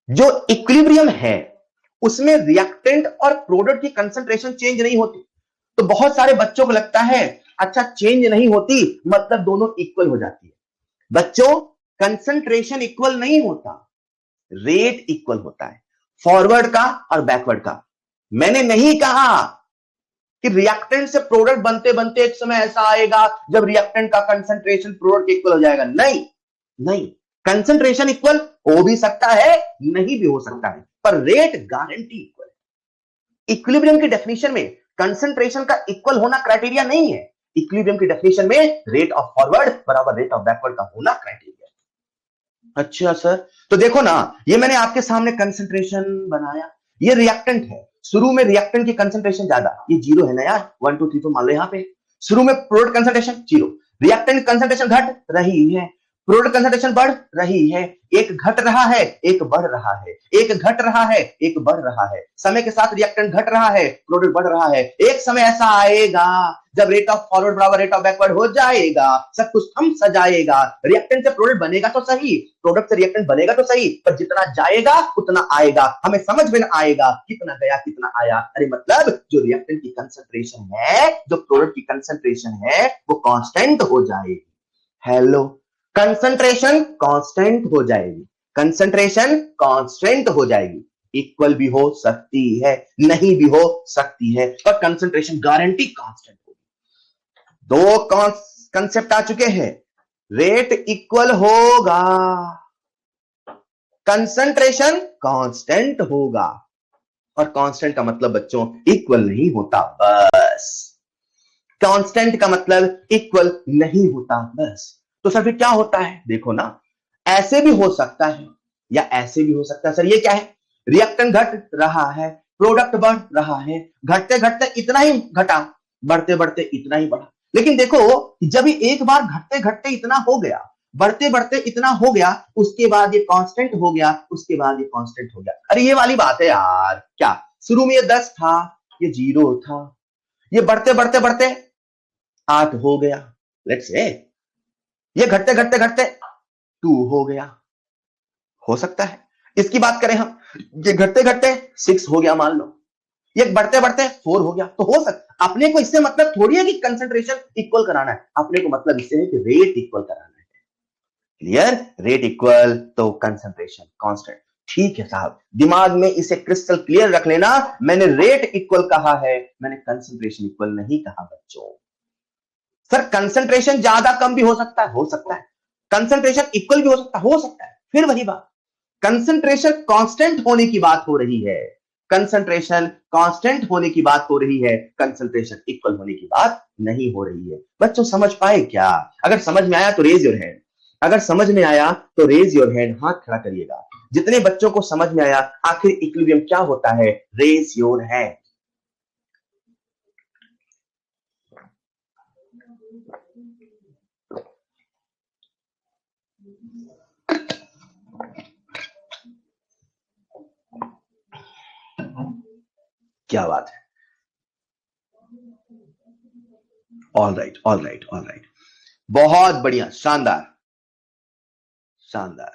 जो इक्विलिब्रियम है उसमें रिएक्टेंट और प्रोडक्ट की कंसंट्रेशन चेंज नहीं होती। तो बहुत सारे बच्चों को लगता है अच्छा चेंज नहीं होती मतलब दोनों इक्वल हो जाती है। बच्चों कंसंट्रेशन इक्वल नहीं होता, रेट इक्वल होता है, फॉरवर्ड का और बैकवर्ड का। मैंने नहीं कहा कि रिएक्टेंट से प्रोडक्ट बनते बनते एक समय ऐसा आएगा जब रिएक्टेंट का कंसंट्रेशन प्रोडक्ट इक्वल हो जाएगा। नहीं नहीं, कंसंट्रेशन इक्वल हो भी सकता है, नहीं भी हो सकता है, पर रेट गारंटी इक्वल है। इक्विलिब्रियम की डेफिनेशन में कंसंट्रेशन का इक्वल होना क्राइटेरिया नहीं है। इक्विलिब्रियम की डेफिनेशन में रेट ऑफ फॉरवर्ड बराबर रेट ऑफ बैकवर्ड का होना क्राइटेरिया। अच्छा सर, तो देखो ना, ये मैंने आपके सामने कंसंट्रेशन बनाया, ये रिएक्टेंट है। शुरू में रिएक्टेंट की कंसंट्रेशन ज्यादा, ये जीरो है ना यार, 1 2 3 4 मान लो यहां पे। शुरू में प्रोडक्ट कंसंट्रेशन 0, रिएक्टेंट कंसंट्रेशन घट रही है, प्रोडक्ट कंसंट्रेशन बढ़ रही है, एक घट रहा है एक बढ़ रहा है, एक घट रहा है एक बढ़ रहा है, समय के साथ रिएक्टेंट घट रहा है प्रोडक्ट बढ़ रहा है। एक समय ऐसा आएगा जब रेट ऑफ फॉरवर्ड बराबर रेट ऑफ बैकवर्ड हो जाएगा, सब कुछ थम सजाएगा, रिएक्टेंट से प्रोडक्ट बनेगा तो सही, प्रोडक्ट से रिएक्टेंट बनेगा तो सही, पर जितना जाएगा उतना आएगा, हमें समझ में ना आएगा कितना गया कितना आया। अरे मतलब जो रिएक्टेंट की कंसंट्रेशन है, जो प्रोडक्ट की कंसंट्रेशन है वो कांस्टेंट हो जाएगी। हेलो, कंसंट्रेशन कांस्टेंट हो जाएगी, कंसंट्रेशन कांस्टेंट हो जाएगी, इक्वल भी हो सकती है नहीं भी हो सकती है, पर कंसंट्रेशन गारंटी कांस्टेंट होगी। दो कंसेप्ट आ चुके हैं, रेट इक्वल होगा, कंसंट्रेशन कांस्टेंट होगा, और कांस्टेंट का मतलब बच्चों इक्वल नहीं होता, बस कांस्टेंट का मतलब इक्वल नहीं होता बस। तो सर फिर क्या होता है, देखो ना, ऐसे भी हो सकता है या ऐसे भी हो सकता है। सर ये क्या है, रिएक्टेंट घट रहा है, प्रोडक्ट बढ़ रहा है, घटते घटते इतना ही घटा, बढ़ते बढ़ते इतना ही बढ़ा। लेकिन देखो जब एक बार घटते घटते इतना हो गया, बढ़ते बढ़ते इतना हो गया, उसके बाद ये कांस्टेंट हो गया, उसके बाद ये कांस्टेंट हो गया। अरे ये वाली बात है यार, क्या शुरू में ये 10 था, ये 0 था, ये बढ़ते बढ़ते बढ़ते 8 हो गया, लेट्स से ये घटते घटते घटते 2 हो गया, हो सकता है। इसकी बात करें हम, ये घटते घटते 6 हो गया मान लो, ये बढ़ते बढ़ते 4 हो गया, तो हो सकता। अपने को इससे मतलब थोड़ी है कि कंसंट्रेशन इक्वल कराना है, अपने को मतलब इससे है कि रेट इक्वल कराना है। क्लियर, रेट इक्वल तो कंसंट्रेशन कांस्टेंट। ठीक है साहब, दिमाग में इसे क्रिस्टल क्लियर रख लेना, मैंने रेट इक्वल कहा है, मैंने कंसंट्रेशन इक्वल नहीं कहा बच्चों। सर कंसंट्रेशन ज्यादा कम भी हो सकता है, हो सकता है, कंसंट्रेशन इक्वल भी हो सकता है, फिर वही बात, कंसंट्रेशन कांस्टेंट होने की बात हो रही है, कंसंट्रेशन कांस्टेंट होने की बात हो रही है, कंसंट्रेशन इक्वल होने की बात नहीं हो रही है। बच्चों समझ पाए क्या? अगर समझ में आया तो रेज योर हैंड, अगर समझ में आया तो रेज योर हैंड, हाथ खड़ा करिएगा। जितने बच्चों को समझ में आया आखिर इक्विलिब्रियम क्या होता है, रेज योर हैंड। क्या बात है, all right all right all right, बहुत बढ़िया, शानदार शानदार,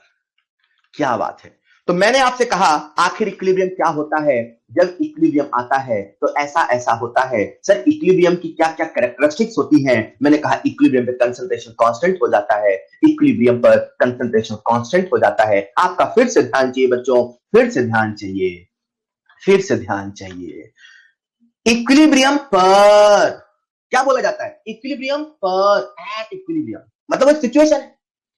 क्या बात है। तो मैंने आपसे कहा आखिर इक्विलिब्रियम क्या होता है, जब इक्विलिब्रियम आता है तो ऐसा ऐसा होता है। सर इक्विलिब्रियम की क्या क्या कैरेक्टरिस्टिक्स होती हैं? मैंने कहा इक्विलिब्रियम पे कंसंट्रेशन कांस्टेंट हो जाता है, इक्विलिब्रियम पर कंसंट्रेशन कांस्टेंट हो जाता है। आपका फिर से ध्यान चाहिए बच्चों, फिर से ध्यान चाहिए, फिर से ध्यान चाहिए। इक्विलिब्रियम पर क्या बोला जाता है, इक्विलिब्रियम पर, एट इक्विलिब्रियम मतलब सिचुएशन है,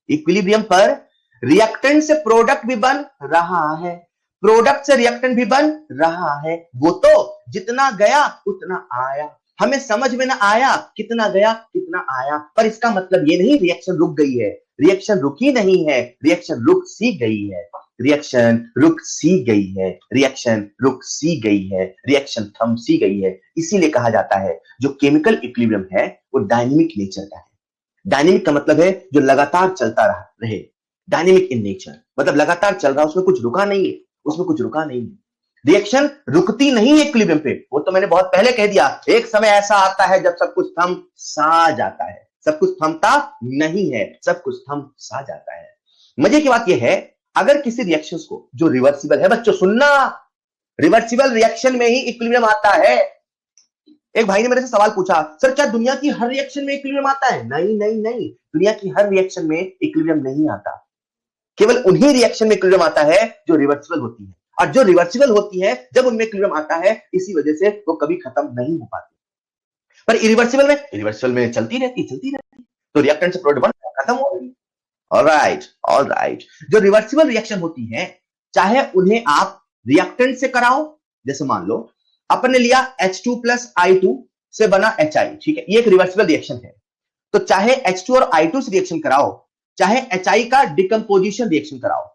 इक्विलिब्रियम पर रिएक्टेंट से प्रोडक्ट भी बन रहा है, प्रोडक्ट से रिएक्टेंट भी बन रहा है, वो तो जितना गया उतना आया, हमें समझ में ना आया कितना गया कितना आया, पर इसका मतलब ये नहीं रिएक्शन रुक गई है, रिएक्शन रुकी नहीं है, रिएक्शन रुक सी गई है, रिएक्शन रुक सी गई है, रिएक्शन रुक सी गई है, रिएक्शन थम सी गई है। इसीलिए कहा जाता है जो केमिकल इक्विलिब्रियम है वो डायनेमिक नेचर का है। डायनेमिक का मतलब है जो लगातार चलता रहे, डायनेमिक इन नेचर मतलब लगातार चल रहा, उसमें कुछ रुका नहीं है, उसमें कुछ रुका नहीं है। रिएक्शन रुकती नहीं है इक्विलिब्रियम पे, वो तो मैंने बहुत पहले कह दिया। एक समय ऐसा आता है जब सब कुछ थम सा जाता है, सब कुछ थमता नहीं है, सब कुछ थम सा जाता है। मजे की बात यह है अगर किसी रिएक्शन को जो रिवर्सिबल है, बच्चों सुनना, रिवर्सिबल रिएक्शन में ही इक्विलिब्रियम आता है। एक भाई ने मेरे से सवाल पूछा, सर क्या दुनिया की हर रिएक्शन में इक्विलिब्रियम आता है? नहीं नहीं नहीं, दुनिया की हर रिएक्शन में इक्विलिब्रियम नहीं आता, केवल उन्हीं रिएक्शन में इक्विलिब्रियम आता है जो रिवर्सिबल होती है, और जो रिवर्सिबल होती है जब उनमें इक्विलिब्रियम आता है, इसी वजह से वो कभी खत्म नहीं हो पाती। पर इरिवर्सिबल में चलती रहती, तो रिएक्टेंट से प्रोडक्ट बन खत्म हो गई। ऑलराइट ऑलराइट, जो रिवर्सिबल रिएक्शन होती है चाहे उन्हें आप रिएक्टेंट से कराओ, जैसे मान लो अपन ने लिया H2 + I2 से बना HI, ठीक है, ये एक रिवर्सिबल रिएक्शन है। तो चाहे H2 और I2 से रिएक्शन कराओ, चाहे HI का डिकम्पोजिशन रिएक्शन कराओ,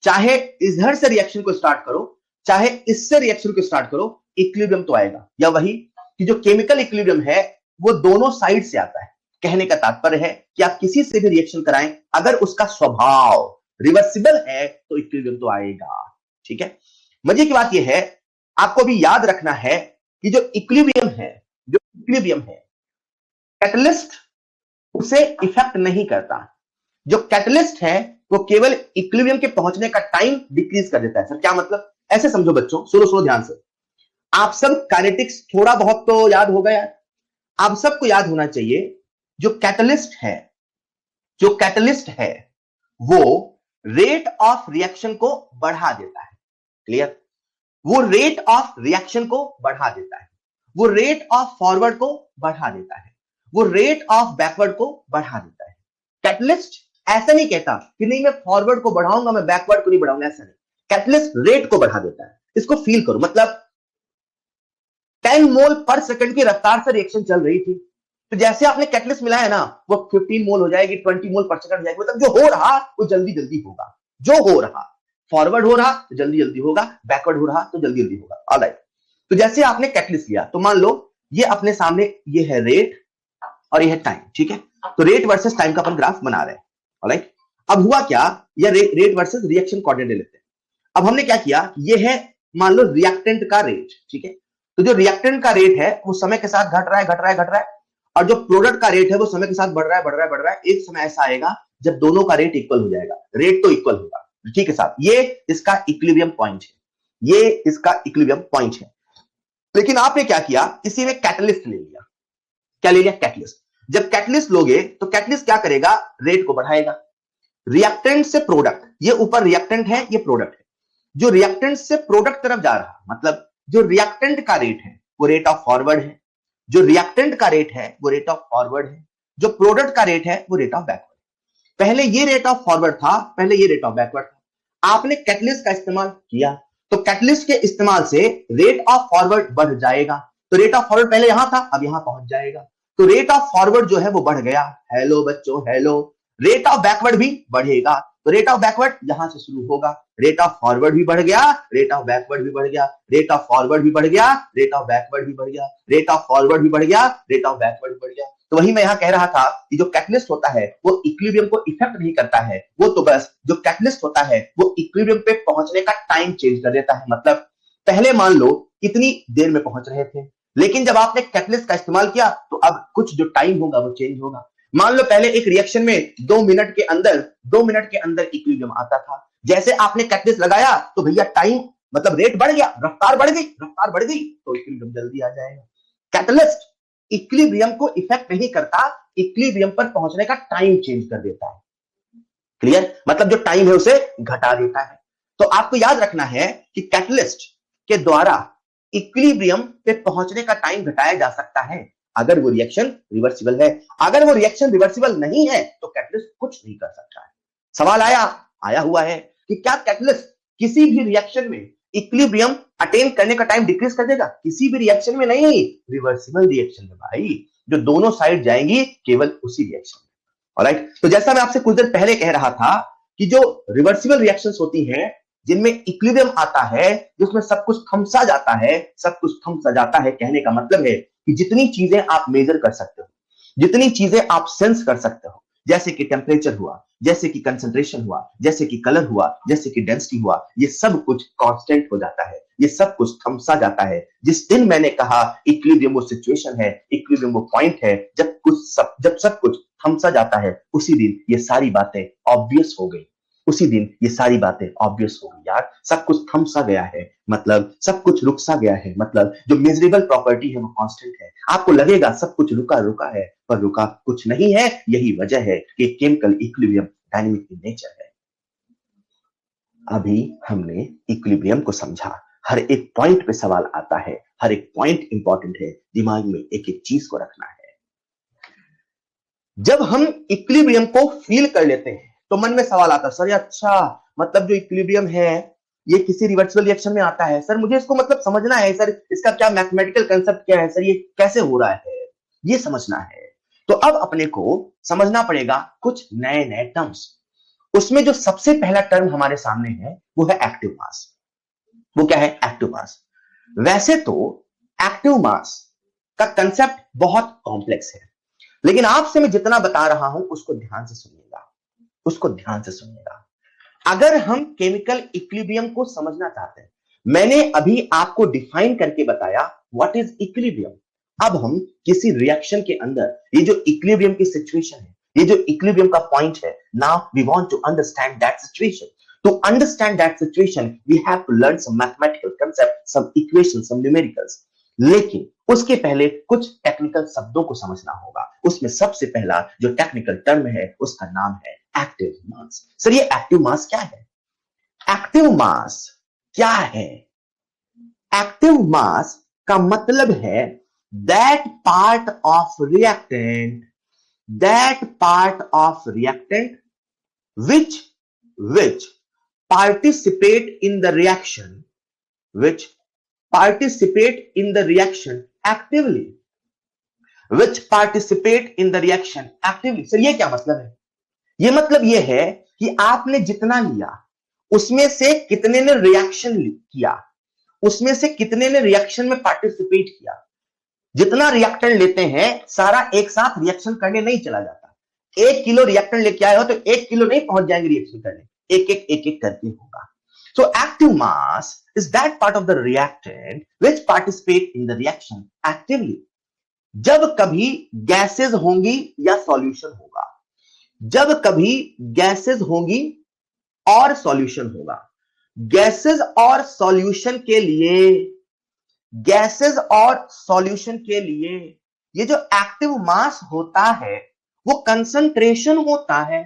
चाहे इधर से रिएक्शन को स्टार्ट करो, चाहे इससे रिएक्शन को स्टार्ट करो, इक्विलिब्रियम तो आएगा। या वही कि जो केमिकल इक्विलिब्रियम है वो दोनों साइड से आता है। कहने का तात्पर्य है कि आप किसी से भी रिएक्शन कराएं, अगर उसका स्वभाव रिवर्सिबल है तो इक्विलिब्रियम तो आएगा। ठीक है, मजे की बात यह है, आपको भी याद रखना है कि जो इक्विलिब्रियम है, कैटलिस्ट उसे इफेक्ट नहीं करता। जो कैटलिस्ट है वो केवल इक्विलिब्रियम के पहुंचने का टाइम डिक्रीज कर देता है। सर क्या मतलब? ऐसे समझो बच्चों, सुनो ध्यान से। आप सब काइनेटिक्स थोड़ा बहुत तो याद होगा यार, आप सबको याद होना चाहिए। जो कैटलिस्ट है वो रेट ऑफ रिएक्शन को बढ़ा देता है। क्लियर? वो रेट ऑफ रिएक्शन को बढ़ा देता है, वो रेट ऑफ फॉरवर्ड को बढ़ा देता है, वो रेट ऑफ बैकवर्ड को बढ़ा देता है। कैटलिस्ट ऐसा नहीं कहता कि नहीं मैं फॉरवर्ड को बढ़ाऊंगा, मैं बैकवर्ड को नहीं बढ़ाऊंगा, ऐसा नहीं। कैटलिस्ट रेट को बढ़ा देता है। इसको फील करो, मतलब 10 मोल पर सेकंड की रफ्तार से रिएक्शन चल रही थी, तो जैसे आपने कैटलिस्ट मिलाया ना, वो 15 मोल हो जाएगी, 20 मोल पर सेकंड हो जाएगी। मतलब जो हो रहा वो जल्दी जल्दी होगा, जो हो रहा फॉरवर्ड हो रहा तो जल्दी जल्दी होगा, बैकवर्ड हो रहा तो जल्दी जल्दी होगा। ऑलराइट, तो जैसे आपने कैटलिस्ट लिया, तो मान लो ये अपने सामने ये है रेट और ये है टाइम। ठीक है, तो रेट वर्सेस टाइम का अपन ग्राफ बना रहे हैं। ऑलराइट, अब हुआ क्या, ये रेट वर्सेस रिएक्शन कोऑर्डिनेट लेते हैं। अब हमने क्या किया, ये है मान लो रिएक्टेंट का रेट। ठीक है, तो जो रिएक्टेंट का रेट है वो समय के साथ घट रहा है, और जो प्रोडक्ट का रेट है वो समय के साथ बढ़ रहा है। एक समय ऐसा आएगा जब दोनों का रेट इक्वल हो जाएगा, रेट तो इक्वल होगा। ठीक है साहब, ये इसका इक्विलिब्रियम पॉइंट है, लेकिन आपने क्या किया, इसी में कैटलिस्ट ले लिया। क्या ले लिया? कैटलिस्ट। जब कैटलिस्ट लोगे तो कैटलिस्ट क्या करेगा, रेट को बढ़ाएगा। रिएक्टेंट से प्रोडक्ट, ये ऊपर रिएक्टेंट है, ये प्रोडक्ट है। जो रिएक्टेंट से प्रोडक्ट तरफ जा रहा, मतलब जो रिएक्टेंट का रेट है वो रेट ऑफ फॉरवर्ड है, जो रिएक्टेंट का रेट है वो रेट ऑफ फॉरवर्ड है, जो प्रोडक्ट का रेट है वो रेट ऑफ बैकवर्ड। पहले ये रेट ऑफ फॉरवर्ड था, पहले ये रेट ऑफ बैकवर्ड था। आपने कैटलिस्ट का इस्तेमाल किया, तो कैटलिस्ट के इस्तेमाल से रेट ऑफ फॉरवर्ड बढ़ जाएगा। तो रेट ऑफ फॉरवर्ड पहले यहां था, अब यहां पहुंच जाएगा, तो रेट ऑफ फॉरवर्ड जो है वो बढ़ गया। हेलो बच्चों, हेलो। रेट ऑफ बैकवर्ड भी बढ़ेगा, तो रेट ऑफ बैकवर्ड यहां से शुरू होगा, रेट ऑफ फॉरवर्ड भी बढ़ गया, रेट ऑफ बैकवर्ड भी बढ़ गया, रेट ऑफ फॉरवर्ड भी बढ़ गया, रेट ऑफ बैकवर्ड भी बढ़ गया, रेट ऑफ फॉरवर्ड भी बढ़ गया, रेट ऑफ बैकवर्ड भी बढ़ गया। तो वही मैं यहां कह रहा था कि जो कैटलिस्ट होता है वो इक्विलिब्रियम को इफेक्ट नहीं करता है, वो तो बस जो कैटलिस्ट होता है वो इक्विलिब्रियम पे पहुंचने का टाइम चेंज कर देता है। मतलब पहले मान लो इतनी देर में पहुंच रहे थे, लेकिन जब आपने कैटलिस्ट का इस्तेमाल किया तो अब कुछ जो टाइम होगा वो चेंज होगा। मान लो पहले एक रिएक्शन में 2 मिनट के अंदर इक्विलिब्रियम आता था, जैसे आपने कैटलिस्ट लगाया तो भैया टाइम मतलब रेट बढ़ गया, रफ्तार बढ़ गई तो इक्विलिब्रियम जल्दी आ जाएगा। कैटलिस्ट इक्विलिब्रियम को इफेक्ट नहीं करता, इक्विलिब्रियम पर पहुंचने का टाइम चेंज कर देता है। क्लियर? मतलब जो टाइम है उसे घटा देता है। तो आपको याद रखना है कि कैटलिस्ट के द्वारा इक्विलिब्रियम पे पहुंचने का टाइम घटाया जा सकता है अगर वो रिएक्शन रिवर्सिबल है। अगर वो रिएक्शन रिवर्सिबल नहीं है तो कैटलिस्ट कुछ नहीं कर सकता है। सवाल आया हुआ है कि क्या कैटलिस्ट किसी भी रिएक्शन में इक्विलिब्रियम अटेन करने का टाइम डिक्रीज कर देगा? किसी भी रिएक्शन में नहीं, रिवर्सिबल रिएक्शन में भाई, जो दोनों साइड जाएंगी केवल उसी रिएक्शन में। ऑलराइट, तो जैसा मैं आपसे कुछ देर पहले कह रहा था कि जो रिवर्सिबल रिएक्शंस होती हैं जिनमें इक्विलिब्रियम आता है, जिसमें सब कुछ थमसा जाता है, कहने का मतलब है कि जितनी चीजें आप मेजर कर सकते हो, जितनी चीजें आप सेंस कर सकते हो, जैसे कि टेम्परेचर हुआ, जैसे कि कंसंट्रेशन हुआ, जैसे कि कलर हुआ, जैसे कि डेंसिटी हुआ, ये सब कुछ कांस्टेंट हो जाता है, ये सब कुछ थमसा जाता है। जिस दिन मैंने कहा इक्विलिब्रियम वो सिचुएशन है, इक्विलिब्रियम वो पॉइंट है, जब सब कुछ थमसा जाता है, उसी दिन ये सारी बातें ऑब्वियस हो गई। यार सब कुछ थमसा गया है, मतलब सब कुछ रुक सा गया है, मतलब जो मेजरेबल प्रॉपर्टी है वो कांस्टेंट है। आपको लगेगा सब कुछ रुका है, पर रुका कुछ नहीं है। यही वजह है कि chemical equilibrium dynamic in nature है। अभी हमने इक्विलिब्रियम को समझा, हर एक पॉइंट पे सवाल आता है, हर एक पॉइंट इंपॉर्टेंट है, दिमाग में एक एक चीज को रखना है। जब हम इक्विलिब्रियम को फील कर लेते हैं तो मन में सवाल आता है, सर अच्छा मतलब जो इक्विलिब्रियम है ये किसी रिवर्सिबल रिएक्शन में आता है, सर मुझे इसको मतलब समझना है, सर इसका क्या मैथमेटिकल कांसेप्ट क्या है, सर ये कैसे हो रहा है, ये समझना है। तो अब अपने को समझना पड़ेगा कुछ नए टर्म्स। उसमें जो सबसे पहला टर्म हमारे सामने है वो है एक्टिव मास। वो क्या है? Active mass. वैसे तो एक्टिव मास का कंसेप्ट बहुत कॉम्प्लेक्स है, लेकिन आपसे मैं जितना बता रहा हूं उसको ध्यान से सुनिएगा, उसको ध्यान से सुनिएगा। अगर हम केमिकल इक्विलिब्रियम को समझना चाहते हैं, मैंने अभी आपको डिफाइन करके बताया व्हाट इज इक्विलिब्रियम। अब हम किसी रिएक्शन के अंदर ये जो इक्विलिब्रियम की सिचुएशन है, ये जो इक्विलिब्रियम का पॉइंट है, now we want to understand that situation. To understand that situation we have to learn some mathematical concept, some equations, some numericals. लेकिन उसके पहले कुछ टेक्निकल शब्दों को समझना होगा। उसमें सबसे पहला जो टेक्निकल टर्म है उसका नाम है एक्टिव मास। सर ये एक्टिव मास क्या है? एक्टिव मास क्या है? एक्टिव मास का मतलब है that part of reactant, that part of reactant which participate in the reaction, which participate in the reaction actively, which participate in the reaction actively। Sir ये क्या मतलब है? ये मतलब ये है कि आपने जितना लिया उसमें से कितने ने रिएक्शन किया, उसमें से कितने ने रिएक्शन में पार्टिसिपेट किया। जितना रिएक्टेंट लेते हैं सारा एक साथ रिएक्शन करने नहीं चला जाता। 1 किलो रिएक्टेंट लेके आए हो तो 1 किलो नहीं पहुंच जाएंगे रिएक्शन करने, एक एक करके होगा। So active mass is that part of the reactant which participate in the reaction actively। जब कभी गैसेस होंगी या सॉल्यूशन होगा, जब कभी गैसेस होंगी और सॉल्यूशन होगा, गैसेस और सॉल्यूशन के लिए, गैसेस और सॉल्यूशन के लिए ये जो एक्टिव मास होता है वो कंसंट्रेशन होता है।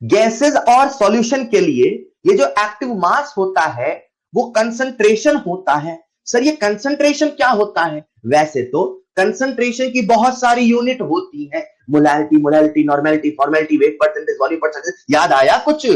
गैसेस और सॉल्यूशन के लिए ये जो एक्टिव मास होता है वो कंसंट्रेशन होता है। सर ये कंसंट्रेशन क्या होता है? वैसे तो कंसंट्रेशन की बहुत सारी यूनिट होती है, molarity, molarity, normality, formality, wait percentage, volume percentage. याद आया कुछ?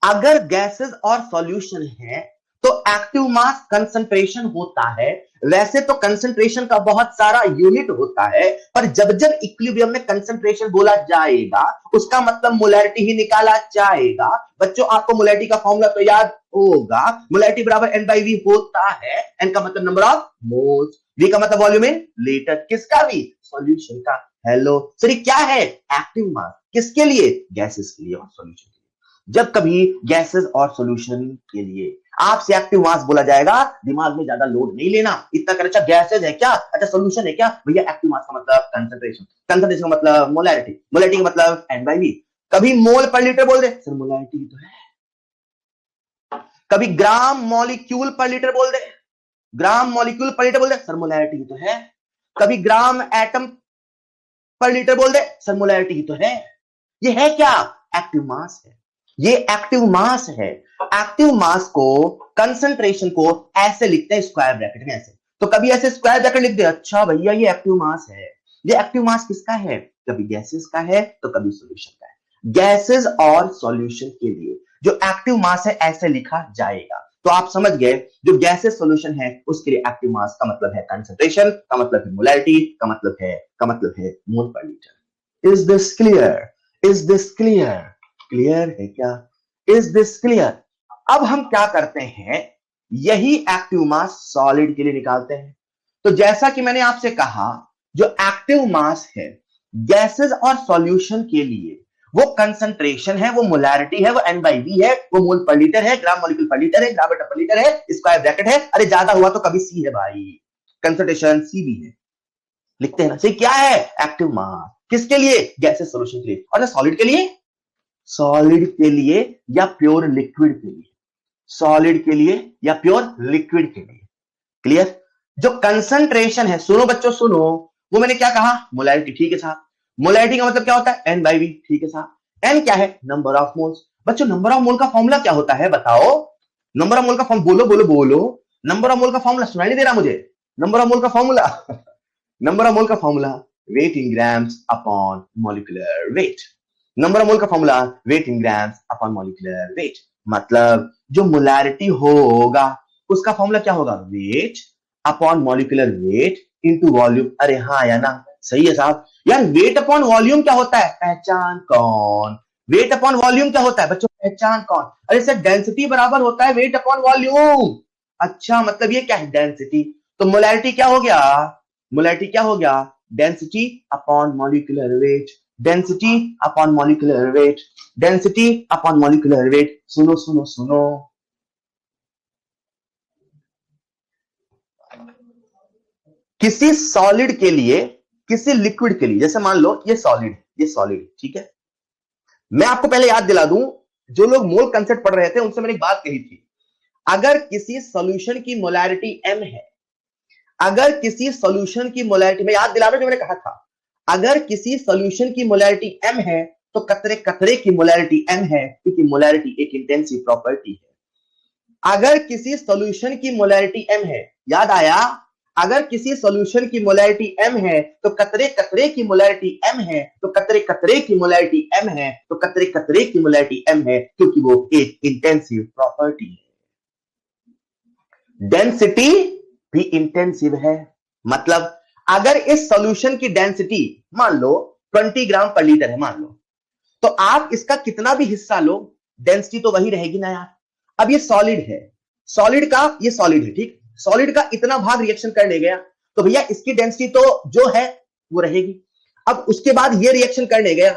अगर गैसेस और सॉल्यूशन है तो एक्टिव मास कंसंट्रेशन होता है। वैसे तो कंसंट्रेशन का बहुत सारा यूनिट होता है, पर जब जब इक्विलिब्रियम में कंसंट्रेशन बोला जाएगा उसका मतलब मोलैरिटी ही निकाला जाएगा। बच्चों आपको मोलैरिटी का फॉर्मूला तो याद होगा, मोलैरिटी बराबर N/V होता है। N का मतलब नंबर ऑफ मोल्स, V का मतलब वॉल्यूम इन लीटर, किसका भी? सॉल्यूशन का। हेलो सर ये क्या है? Active mass. किसके लिए? गैसेस के लिए और सॉल्यूशन के लिए। जब कभी गैसेस और सॉल्यूशन के लिए आपसे एक्टिव मास बोला जाएगा, दिमाग में ज्यादा लोड नहीं लेना, इतना कर अच्छा गैसेस है क्या, अच्छा सॉल्यूशन है क्या, भैया एक्टिव मास का मतलब कंसंट्रेशन, कंसंट्रेशन का मतलब मोलैरिटी, मोलैरिटी का मतलब N/V। कभी मोल पर लीटर बोल दे, सर मोलैरिटी तो है। कभी ग्राम मॉलिक्यूल पर लीटर बोल दे, ग्राम मॉलिक्यूल पर लीटर बोल दे, सर मोलैरिटी तो है। कभी ग्राम एटम पर लीटर बोल दे, सर मोलैरिटी तो है। ये है क्या? एक्टिव मास है, ये एक्टिव मास है। एक्टिव मास को, कंसंट्रेशन को ऐसे लिखते हैं स्क्वायर ब्रैकेट में, ऐसे। तो कभी ऐसे स्क्वायर ब्रैकेट लिख दे, अच्छा भैया ये एक्टिव मास है। ये एक्टिव मास किसका है? कभी गैसेस का है तो कभी सॉल्यूशन का है। गैसेस और सॉल्यूशन के लिए जो एक्टिव मास है ऐसे लिखा जाएगा। तो आप समझ गए, जो गैसेस सॉल्यूशन है उसके लिए एक्टिव मास का मतलब है कंसंट्रेशन, का मतलब है मोलैरिटी, का मतलब है मोल पर litre. Is this clear? Is this clear? Clear है क्या? Is this clear? अब हम क्या करते हैं, यही एक्टिव मास सॉलिड के लिए निकालते हैं। तो जैसा कि मैंने आपसे कहा, जो एक्टिव मास है गैसेस और सॉल्यूशन के लिए वो कंसंट्रेशन है, वो मोलैरिटी है, वो N/V है, वो मोल पर लीटर है, ग्राम मॉलिक्यूल पर लीटर है, ग्राम एटम पर लीटर है, स्क्वायर ब्रैकेट है। अरे ज्यादा हुआ तो कभी C है भाई, कंसंट्रेशन C भी है, लिखते हैं ना। सही क्या है? Active mass. किसके लिए? गैसेस सॉल्यूशन के लिए। और सॉलिड के लिए, सॉलिड के लिए या प्योर लिक्विड के लिए, सॉलिड के लिए या प्योर लिक्विड के लिए। क्लियर? जो कंसंट्रेशन है, सुनो बच्चों सुनो, वो मैंने क्या कहा? मोलैरिटी, ठीक है साहब। मोलैरिटी का मतलब क्या होता है? N/V, ठीक है साहब। N क्या है? Number of moles. बच्चों नंबर ऑफ मोल का फॉर्मूला क्या होता है बताओ? नंबर ऑफ मोल का फॉर्म बोलो बोलो बोलो। नंबर ऑफ मोल का फॉर्मूला सुनाई नहीं दे रहा मुझे? नंबर ऑफ मोल का फॉर्मूला नंबर ऑफ मोल का formula weight in grams upon molecular weight. Number of mole का formula weight in grams upon molecular weight. मतलब जो मोलैरिटी होगा उसका फॉर्मूला क्या होगा? Weight upon molecular weight into volume. अरे हाँ या ना? सही है साहब। यार वेट अपॉन वॉल्यूम क्या होता है? पहचान कौन? वेट अपॉन वॉल्यूम क्या होता है बच्चों? पहचान कौन? अरे सर डेंसिटी बराबर होता है वेट अपॉन वॉल्यूम। अच्छा मतलब ये क्या है? डेंसिटी। तो मोलैरिटी क्या हो गया? मोलैरिटी क्या हो गया? Density upon molecular wait, density upon molecular wait, density upon molecular wait. सुनो सुनो सुनो, किसी सॉलिड के लिए, किसी लिक्विड के लिए, जैसे मान लो ये सॉलिड, ये सॉलिड, ठीक है। मैं आपको पहले याद दिला दूं, जो लोग मोल कंसेप्ट पढ़ रहे थे उनसे मैंने एक बात कही थी, अगर किसी सॉल्यूशन की मोलैरिटी m है, अगर किसी सॉल्यूशन की मोलैरिटी, मैं याद दिला रहा हूं जो मैंने कहा था, अगर किसी सॉल्यूशन की मोलैरिटी m है तो कतरे कतरे की मोलैरिटी m है, क्योंकि मोलैरिटी एक इंटेंसिव प्रॉपर्टी है। अगर किसी सॉल्यूशन की मोलैरिटी m है, याद आया, अगर किसी सॉल्यूशन की मोलैरिटी m है तो कतरे कतरे की मोलैरिटी m है, तो कतरे कतरे की मोलैरिटी m है, तो कतरे कतरे की मोलैरिटी m है, क्योंकि वो एक इंटेंसिव प्रॉपर्टी है। डेंसिटी भी इंटेंसिव है, मतलब अगर इस सॉल्यूशन की डेंसिटी मान लो 20 ग्राम पर लीटर है, मान लो, तो आप इसका कितना भी हिस्सा लो, डेंसिटी तो वही रहेगी ना यार। अब ये सॉलिड है, सॉलिड का, ये सॉलिड है, ठीक, सॉलिड का इतना भाग रिएक्शन करने गया तो भैया इसकी डेंसिटी तो जो है वो रहेगी। अब उसके बाद ये रिएक्शन करने गया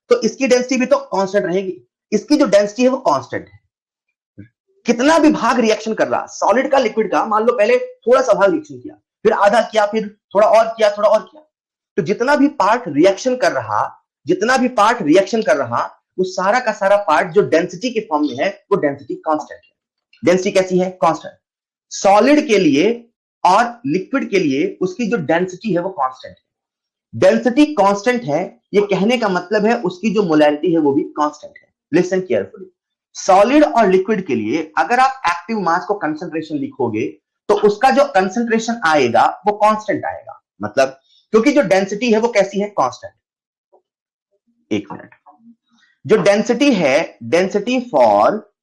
तो इसकी डेंसिटी भी तो कांस्टेंट रहेगी, इसकी जो डेंसिटी है वो कांस्टेंट है। कितना भी भाग रिएक्शन कर रहा, सॉलिड का लिक्विड का, मान लो पहले थोड़ा सा भाग रिएक्शन किया, फिर आधा किया, फिर थोड़ा और किया, थोड़ा और किया, तो जितना भी पार्ट रिएक्शन कर रहा, जितना भी पार्ट रिएक्शन कर रहा, वो सारा का सारा पार्ट जो डेंसिटी के फॉर्म में है वो डेंसिटी कांस्टेंट है। डेंसिटी कैसी है? कांस्टेंट। सॉलिड के लिए और लिक्विड के लिए उसकी जो डेंसिटी है वो कांस्टेंट है। डेंसिटी कांस्टेंट है, ये कहने का मतलब है उसकी जो मोलैरिटी है वो भी कांस्टेंट है। लिसन केयरफुली, सॉलिड और लिक्विड के लिए अगर आप एक्टिव मास को कंसंट्रेशन लिखोगे तो उसका जो कंसंट्रेशन आएगा वो कांस्टेंट आएगा, मतलब क्योंकि जो डेंसिटी है वो कैसी है? कांस्टेंट। एक मिनट, जो डेंसिटी है, density for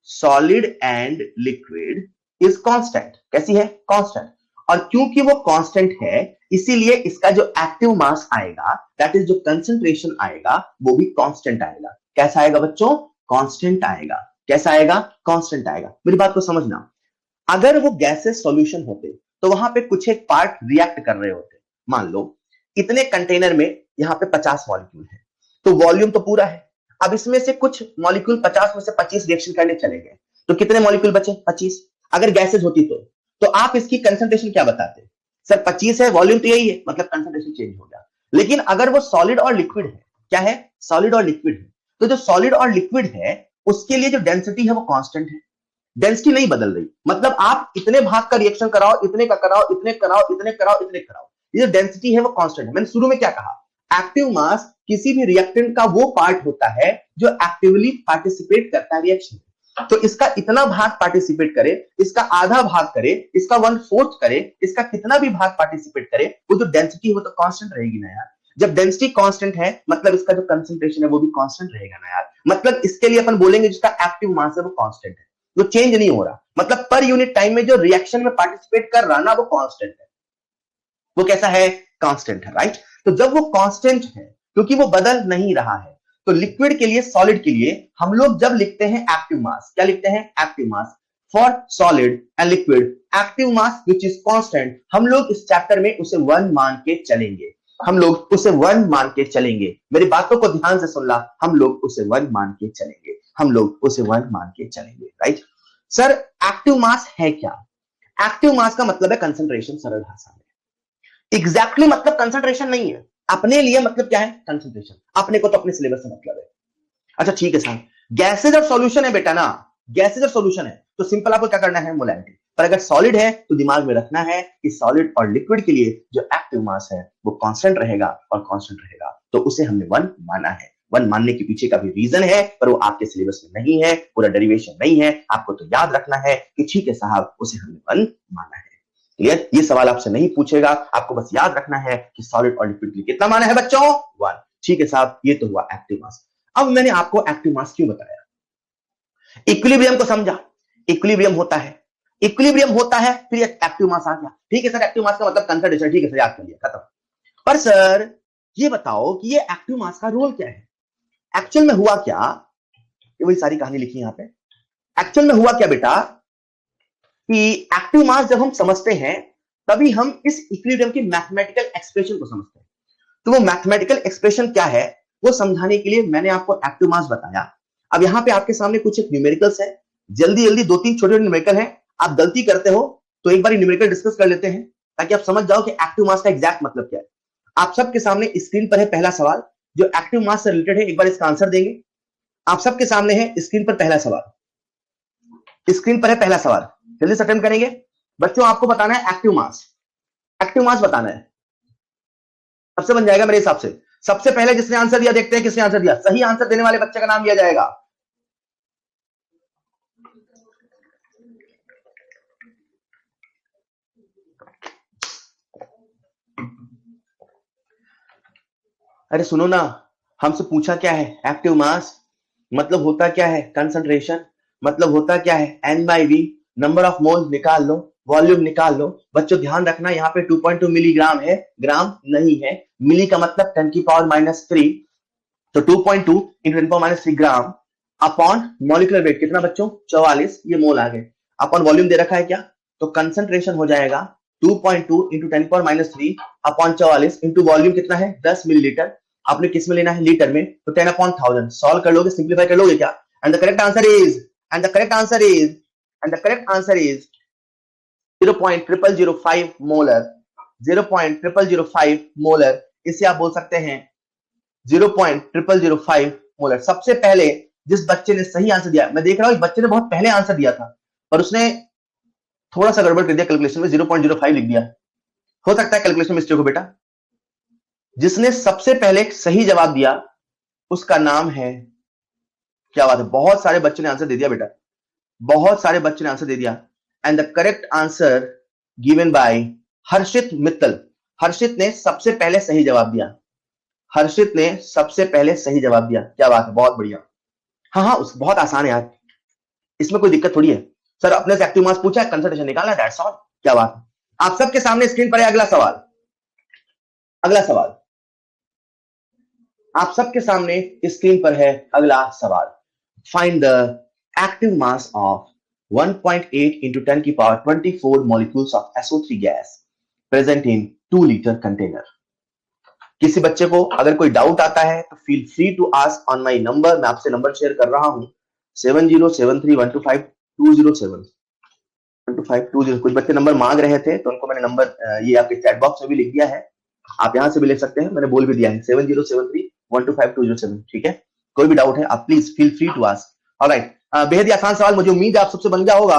solid and liquid is constant. कैसी है? कांस्टेंट। और क्योंकि वो कांस्टेंट है इसीलिए इसका जो एक्टिव मास आएगा, दैट इज जो कंसंट्रेशन आएगा, वो भी कांस्टेंट आएगा। कैसा आएगा बच्चों? कांस्टेंट आएगा। कैसा आएगा? कांस्टेंट आएगा। मेरी बात को समझना, अगर वो गैसेस सॉल्यूशन होते तो वहां पे कुछ एक पार्ट रिएक्ट कर रहे होते। मान लो इतने कंटेनर में यहां पे 50 मॉलिक्यूल है, तो वॉल्यूम तो पूरा है। अब इसमें से कुछ मॉलिक्यूल 50 में से 25 रिएक्शन करने चले गए, तो कितने मॉलिक्यूल बचे? 25। अगर गैसेस होती तो आप इसकी कंसंट्रेशन क्या बताते? सर 25 है, वॉल्यूम तो यही है, मतलब कंसंट्रेशन चेंज हो गया। लेकिन अगर वो सॉलिड और लिक्विड है, क्या है? सॉलिड और लिक्विड है, तो जो सॉलिड और लिक्विड है उसके लिए जो डेंसिटी है वो कांस्टेंट है, डेंसिटी नहीं बदल रही। मतलब आप इतने भाग का रिएक्शन कराओ, इतने का कराओ, इतने कराओ, इतने कराओ, इतने कराओ, ये जो डेंसिटी है वो कांस्टेंट है। मैंने शुरू में क्या कहा? एक्टिव मास किसी भी रिएक्टेंट का वो पार्ट होता है जो एक्टिवली पार्टिसिपेट करता है रिएक्शन। तो इसका इतना भाग पार्टिसिपेट करे, इसका आधा भाग करे, इसका 1/4 करे, इसका कितना भी भाग पार्टिसिपेट करे, वो जो डेंसिटी वो तो कांस्टेंट रहेगी ना यार। जब डेंसिटी कांस्टेंट है मतलब इसका जो कंसंट्रेशन है वो भी कांस्टेंट रहेगा ना यार। मतलब इसके लिए अपन बोलेंगे जिसका एक्टिव मास है वो कांस्टेंट है, वो चेंज नहीं हो रहा। मतलब पर यूनिट टाइम में जो रिएक्शन में पार्टिसिपेट कर रहा ना वो कांस्टेंट है। वो कैसा है? कांस्टेंट है, राइट। तो जब वो कांस्टेंट है क्योंकि वो बदल नहीं रहा है, तो लिक्विड के लिए, सॉलिड के लिए हम लोग जब लिखते हैं एक्टिव मास, क्या लिखते हैं? Active mass for solid and liquid, active mass which is constant, हम लोग इस चैप्टर में उसे 1 मान के चलेंगे। हम लोग उसे 1 मान के चलेंगे। मेरी बातों को ध्यान से सुन ला, हम लोग उसे 1 मान के चलेंगे, हम लोग उसे 1 मान के चलेंगे, राइट। सर एक्टिव मास है क्या? एक्टिव मास का मतलब है कंसंट्रेशन, सरल भाषा में। एग्जैक्टली मतलब कंसंट्रेशन नहीं है, अपने लिए मतलब क्या है? कंसंट्रेशन। अपने को तो अपने सिलेबस से मतलब है। अच्छा ठीक है साहब, गैसेज और सॉल्यूशन है बेटा ना, गैसेज और सॉल्यूशन है तो सिंपल आपको क्या करना है? मोलैरिटी। पर अगर सॉलिड है तो दिमाग में रखना है कि सॉलिड और लिक्विड के लिए जो एक्टिव मास है वो कांस्टेंट रहेगा, और कांस्टेंट रहेगा तो उसे हमने 1 माना है। 1 मानने के पीछे का भी रीजन है, पर वो आपके सिलेबस में नहीं है, पूरा डेरिवेशन नहीं है। आपको तो याद रखना है कि ठीक है साहब, उसे हमने 1 माना है। क्लियर? ये सवाल आपसे नहीं पूछेगा, आपको बस याद रखना है कि सॉलिड और लिक्विड के लिए कितना माना है बच्चों? 1। ठीक है साहब, ये तो हुआ एक्टिव मास। अब मैंने आपको एक्टिव मास क्यों बताया? इक्विलिब्रियम को समझा, इक्विलिब्रियम होता है, इक्विलिब्रियम होता है, फिर एक्टिव मास आ गया। ठीक है सर, एक्टिव मास का मतलब कंसंट्रेशन, ठीक है सर, याद कर लिया, खत्म। पर सर ये बताओ कि ये एक्टिव मास का रोल क्या है? एक्चुअल में हुआ क्या? ये वही सारी कहानी लिखी यहां पे। एक्चुअल में हुआ क्या बेटा कि एक्टिव मास जब हम समझते हैं तभी हम इस इक्विलिब्रियम की मैथमेटिकल एक्सप्रेशन को समझते हैं। तो वो मैथमेटिकल एक्सप्रेशन क्या है वो समझाने के लिए मैंने आपको एक्टिव मास बताया। अब यहाँ पे आपके सामने कुछ एक न्यूमेरिकल्स है, जल्दी जल्दी 2-3 छोटे न्यूमेरिकल हैं। आप गलती करते हो तो एक बार न्यूमेरिकल डिस्कस कर लेते हैं ताकि आप समझ जाओ कि एक्टिव मास का एग्जैक्ट मतलब क्या है। आप सबके सामने स्क्रीन पर है पहला सवाल जो एक्टिव मास से रिलेटेड है, एक बार इसका आंसर देंगे। आप सबके सामने है स्क्रीन पर पहला सवाल, स्क्रीन पर है पहला सवाल, जल्दी से अटेम्प्ट करेंगे बच्चों। आपको बताना है एक्टिव मास, एक्टिव मास बताना है, सबसे बन जाएगा मेरे हिसाब से। सबसे पहले जिसने आंसर दिया देखते हैं किसने आंसर दिया। सही आंसर देने वाले बच्चे का नाम लिया जाएगा। अरे सुनो ना, हमसे पूछा क्या है एक्टिव मास मतलब होता क्या है, कंसंट्रेशन मतलब होता क्या है, N by V, number of mole निकाल लो, वॉल्यूम निकाल लो। बच्चों ध्यान रखना यहाँ पे 2.2 मिलीग्राम है, ग्राम नहीं है। मिली का मतलब 10 की पावर -3, तो 2.2 इंटू 10 पावर -3 ग्राम अपॉन मॉलिक्यूलर वेट कितना बच्चों 44, ये मोल आ गए। अपॉन वॉल्यूम दे रखा है क्या, तो कंसंट्रेशन हो जाएगा 2.2 into 10 power -3 upon 44 into volume कितना है 10 मिलीलीटर। आपने किस में लेना है लीटर में, तो 10 अपॉन 1000 सॉल्व कर लोगे, सिंप्लीफाई कर लोगे क्या। And the correct answer is and the correct answer is and the correct answer is 0.0005 molar, 0.0005 molar. इसे आप बोल सकते हैं 0.0005 मोलर। सबसे पहले जिस बच्चे ने सही आंसर दिया, मैं देख रहा हूं बच्चे ने बहुत पहले आंसर दिया था पर उसने थोड़ा सा गड़बड़ कर दिया कैलकुलेशन में, 0.05 लिख दिया। हो सकता है कैलकुलेशन मिस्टेक हो बेटा। जिसने सबसे पहले सही जवाब दिया उसका नाम है, क्या बात है, बहुत सारे बच्चों ने आंसर दे दिया बेटा, बहुत सारे बच्चों ने आंसर दे दिया। And the correct answer given by Harshit Mittal. Harshit ने सबसे पहले सही जवाब दिया, हर्षित ने सबसे पहले सही जवाब दिया, क्या बात है, बहुत बढ़िया। हाँ हाँ बहुत आसान है यार, इसमें कोई दिक्कत थोड़ी है। सर अपने से एक्टिव मास पूछा है, कंसंट्रेशन निकालना है, दैट्स ऑल। क्या बात है। आप सबके सामने स्क्रीन पर है अगला सवाल, अगला सवाल आप सबके सामने स्क्रीन पर है अगला सवाल। Find the active mass of 1.8 into 10 की power 24 molecules of SO3 gas present in 2 liter container। किसी बच्चे को अगर कोई डाउट आता है तो feel free to ask on my number. मैं आपसे नंबर शेयर कर रहा हूं 7073125207 125207। कुछ बच्चे नंबर मांग रहे थे तो उनको मैंने नंबर ये आपके चैट बॉक्स में भी लिख दिया है, आप यहां से भी ले सकते हैं, मैंने बोल भी दिया है 7073125207। ठीक है, कोई भी डाउट है आप please feel free to ask. Alright, बेहद ही आसान सवाल, मुझे उम्मीद है आप सबसे बन गया होगा।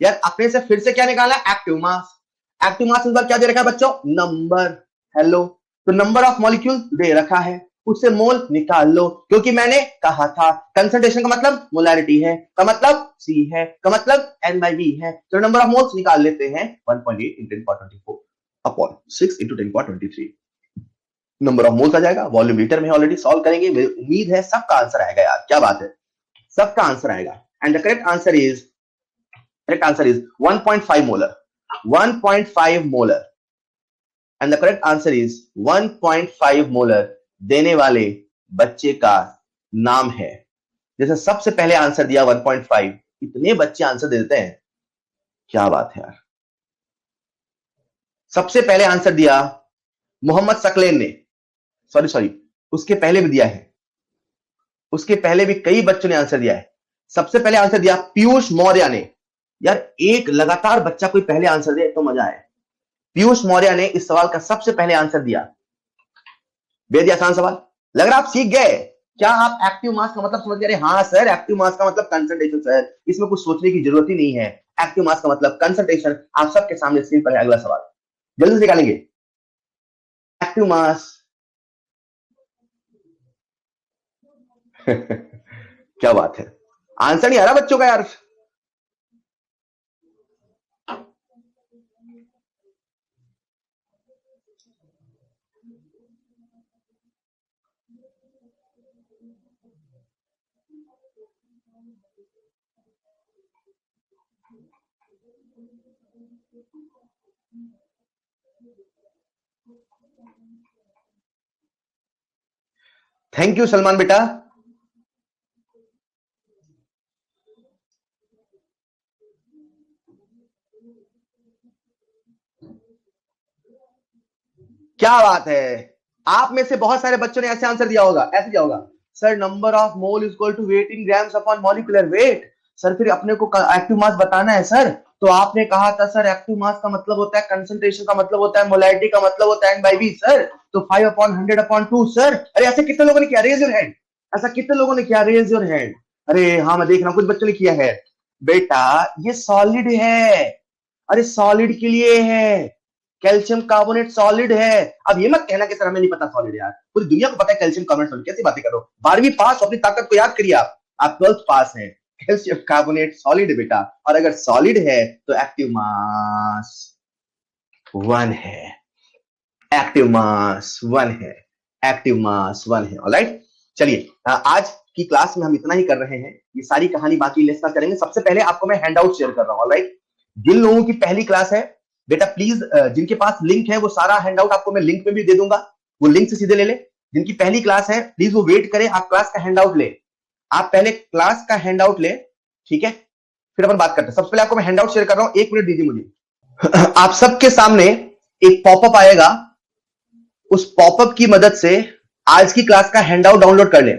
यार अपने से फिर से क्या निकाला, एक्टिव मास। एक्टिव मास इस बार क्या दे रखा है बच्चों, नंबर। हेलो, तो नंबर ऑफ मॉलिक्यूल दे रखा है, उससे मोल निकाल लो, क्योंकि मैंने कहा था कंसंट्रेशन का मतलब मोलैरिटी है, का मतलब सी है, का मतलब एन बाई वी है। तो नंबर ऑफ मोल्स निकाल लेते हैं 1.8 into 10^24 upon 6 into 10^23। Number of moles आ जाएगा, वॉल्यूम लीटर में ऑलरेडी सॉल्व करेंगे, मुझे उम्मीद है सबका आंसर आएगा यार, क्या बात है, सबका आंसर आएगा। And the correct answer is 1.5 molar, 1.5 molar। And the correct answer is 1.5 molar देने वाले बच्चे का नाम है, जैसे सबसे पहले आंसर दिया 1.5, इतने बच्चे आंसर देते हैं, क्या बात है यार। सबसे पहले आंसर दिया मोहम्मद सकलेन ने, सॉरी सॉरी उसके पहले भी दिया है, उसके पहले भी कई बच्चों ने आंसर दिया है। सबसे पहले आंसर दिया पीयूष मौर्य ने। यार एक लगातार बच्चा कोई पहले आंसर दे तो मजा आए। पीयूष मौर्य ने इस सवाल का सबसे पहले आंसर दिया। बेहद आसान सवाल, लग रहा आप सीख गए। क्या आप एक्टिव मास का मतलब समझ गए, हाँ सर एक्टिव मास का मतलब कंसंट्रेशन सर, इसमें कुछ सोचने की जरूरत ही नहीं है, एक्टिव मास का मतलब कंसंट्रेशन। आप सबके सामने स्क्रीन पर है अगला सवाल, जल्दी से निकालेंगे एक्टिव मास। क्या बात है, आंसर नहीं आ रहा बच्चों का यार। थैंक यू सलमान बेटा। क्या बात है, आप में से बहुत सारे बच्चों ने ऐसे आंसर दिया होगा, ऐसे दिया होगा sir number of mole is equal to weight in grams upon molecular weight. Sir फिर अपने को एक्टिव मास बताना है सर, तो आपने कहा था सर एक्टिव मास का मतलब होता है कंसंट्रेशन, का मतलब होता है मोलैरिटी, का मतलब होता है N/V सर, तो 5/100/2 सर। अरे ऐसे कितने लोगों ने किया, रेज योर हैंड, ऐसा कितने लोगों ने किया, रेज योर हैंड। अरे हाँ मैं देख रहा हूं कुछ बच्चों ने किया है। बेटा ये सॉलिड है, अरे सॉलिड के लिए है, कैल्शियम कार्बोनेट सॉलिड है। अब ये मत कहना कि सर हमें नहीं पता सॉलिड, यार पूरी दुनिया को पता है कैल्शियम कार्बोनेट सॉलिड, कैसी बातें करो, 12वीं पास, अपनी ताकत को याद करिए, आप 12th पास हैं, कैल्शियम कार्बोनेट सॉलिड है बेटा, और अगर सॉलिड है तो एक्टिव मास 1 है, एक्टिव मास 1 है, एक्टिव मास 1 है। ऑलराइट, चलिए आज की क्लास में हम इतना ही कर रहे हैं, ये सारी कहानी बाकी लेसन करेंगे। सबसे पहले आपको मैं हैंडआउट शेयर कर रहा हूं। ऑलराइट, जिन लोगों की पहली क्लास है बेटा प्लीज, जिनके पास लिंक है वो सारा हैंडआउट आपको मैं लिंक में भी दे दूंगा, वो लिंक से सीधे ले ले। जिनकी पहली क्लास है प्लीज वो वेट करें, आप क्लास का हैंडआउट ले, आप पहले क्लास का हैंडआउट ले, ठीक है, फिर अपन बात करते हैं। सबसे पहले आपको मैं हैंडआउट शेयर कर रहा हूं, 1 मिनट दीजिए मुझे। आप सबके सामने एक पॉपअप आएगा, उस पॉपअप की मदद से आज की क्लास का हैंडआउट डाउनलोड कर लें।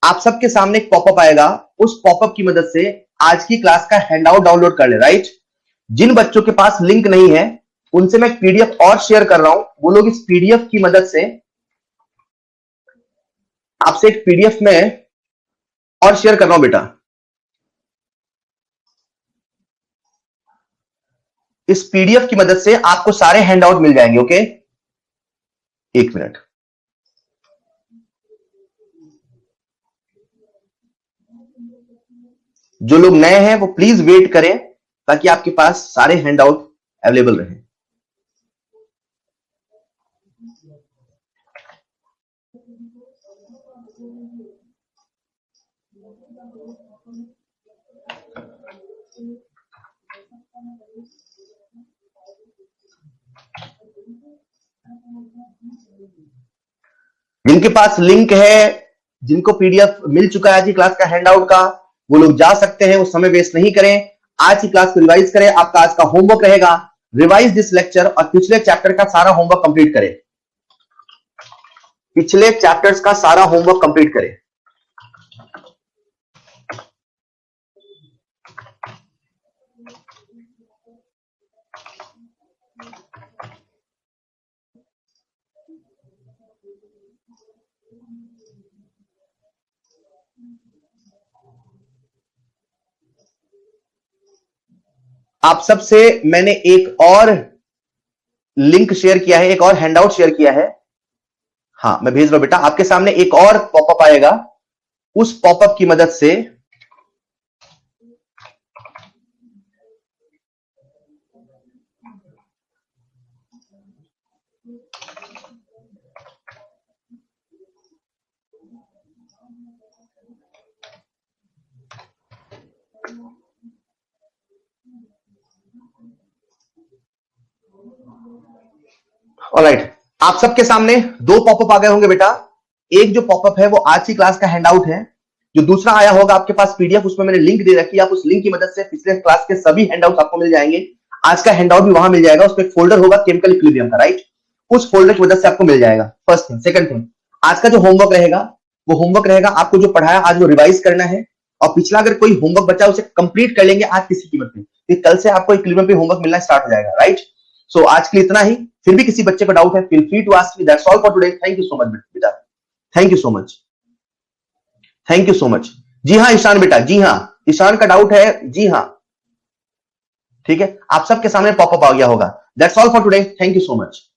आप सबके सामने एक पॉपअप आएगा, उस पॉपअप की मदद से आज की क्लास का हैंडआउट डाउनलोड कर ले। राइट, जिन बच्चों के पास लिंक नहीं है उनसे मैं पीडीएफ और शेयर कर रहा हूं, वो लोग इस पीडीएफ की मदद से, आपसे एक पीडीएफ में और शेयर कर रहा हूं बेटा, इस पीडीएफ की मदद से आपको सारे हैंडआउट मिल जाएंगे। ओके, 1 मिनट, जो लोग नए हैं वो प्लीज वेट करें ताकि आपके पास सारे हैंडआउट अवेलेबल रहे। जिनके पास लिंक है, जिनको पीडीएफ मिल चुका है आज की क्लास का हैंडआउट का, वो लोग जा सकते हैं, वो समय वेस्ट नहीं करें, आज की क्लास को रिवाइज करें। आपका आज का होमवर्क रहेगा रिवाइज दिस लेक्चर और पिछले चैप्टर का सारा होमवर्क कंप्लीट करें, पिछले चैप्टर्स का सारा होमवर्क कंप्लीट करें। आप सबसे मैंने एक और लिंक शेयर किया है, एक और हैंडआउट शेयर किया है, हाँ मैं भेज रहा हूं बेटा। आपके सामने एक और पॉपअप आएगा, उस पॉपअप की मदद से ऑलराइट, आप सबके सामने 2 पॉपअप आ गए होंगे बेटा। एक जो पॉपअप है वो आज की क्लास का हैंडआउट है, जो दूसरा आया होगा आपके पास पीडीएफ, उसमें मैंने लिंक दे रखी है, आप उस लिंक की मदद से पिछले क्लास के सभी हैंडआउट आपको मिल जाएंगे। आज का हैंडआउट भी वहां मिल जाएगा, उसमें एक फोल्डर होगा केमिकल इक्विलिब्रियम का। राइट, उस फोल्डर की मदद से आपको मिल जाएगा। First thing. सेकंड थिंग, आज का जो होमवर्क रहेगा वो होमवर्क रहेगा, आपको जो पढ़ाया आज वो रिवाइज करना है, और पिछला अगर कोई होमवर्क बचा उसे कंप्लीट कर लेंगे आज किसी कीमत पे, कल से आपको इक्विलिब्रियम पे होमवर्क मिलना स्टार्ट हो जाएगा। राइट, सो आज के लिए इतना ही। फिर भी किसी बच्चे को डाउट है, feel free to ask me. That's all for today. Thank you so much बेटा, thank you so much, thank you so much. जी हाँ ईशान बेटा, जी हाँ ईशान का डाउट है, जी हाँ ठीक है, आप सबके सामने पॉपअप आ गया होगा। That's all for today, thank you so much.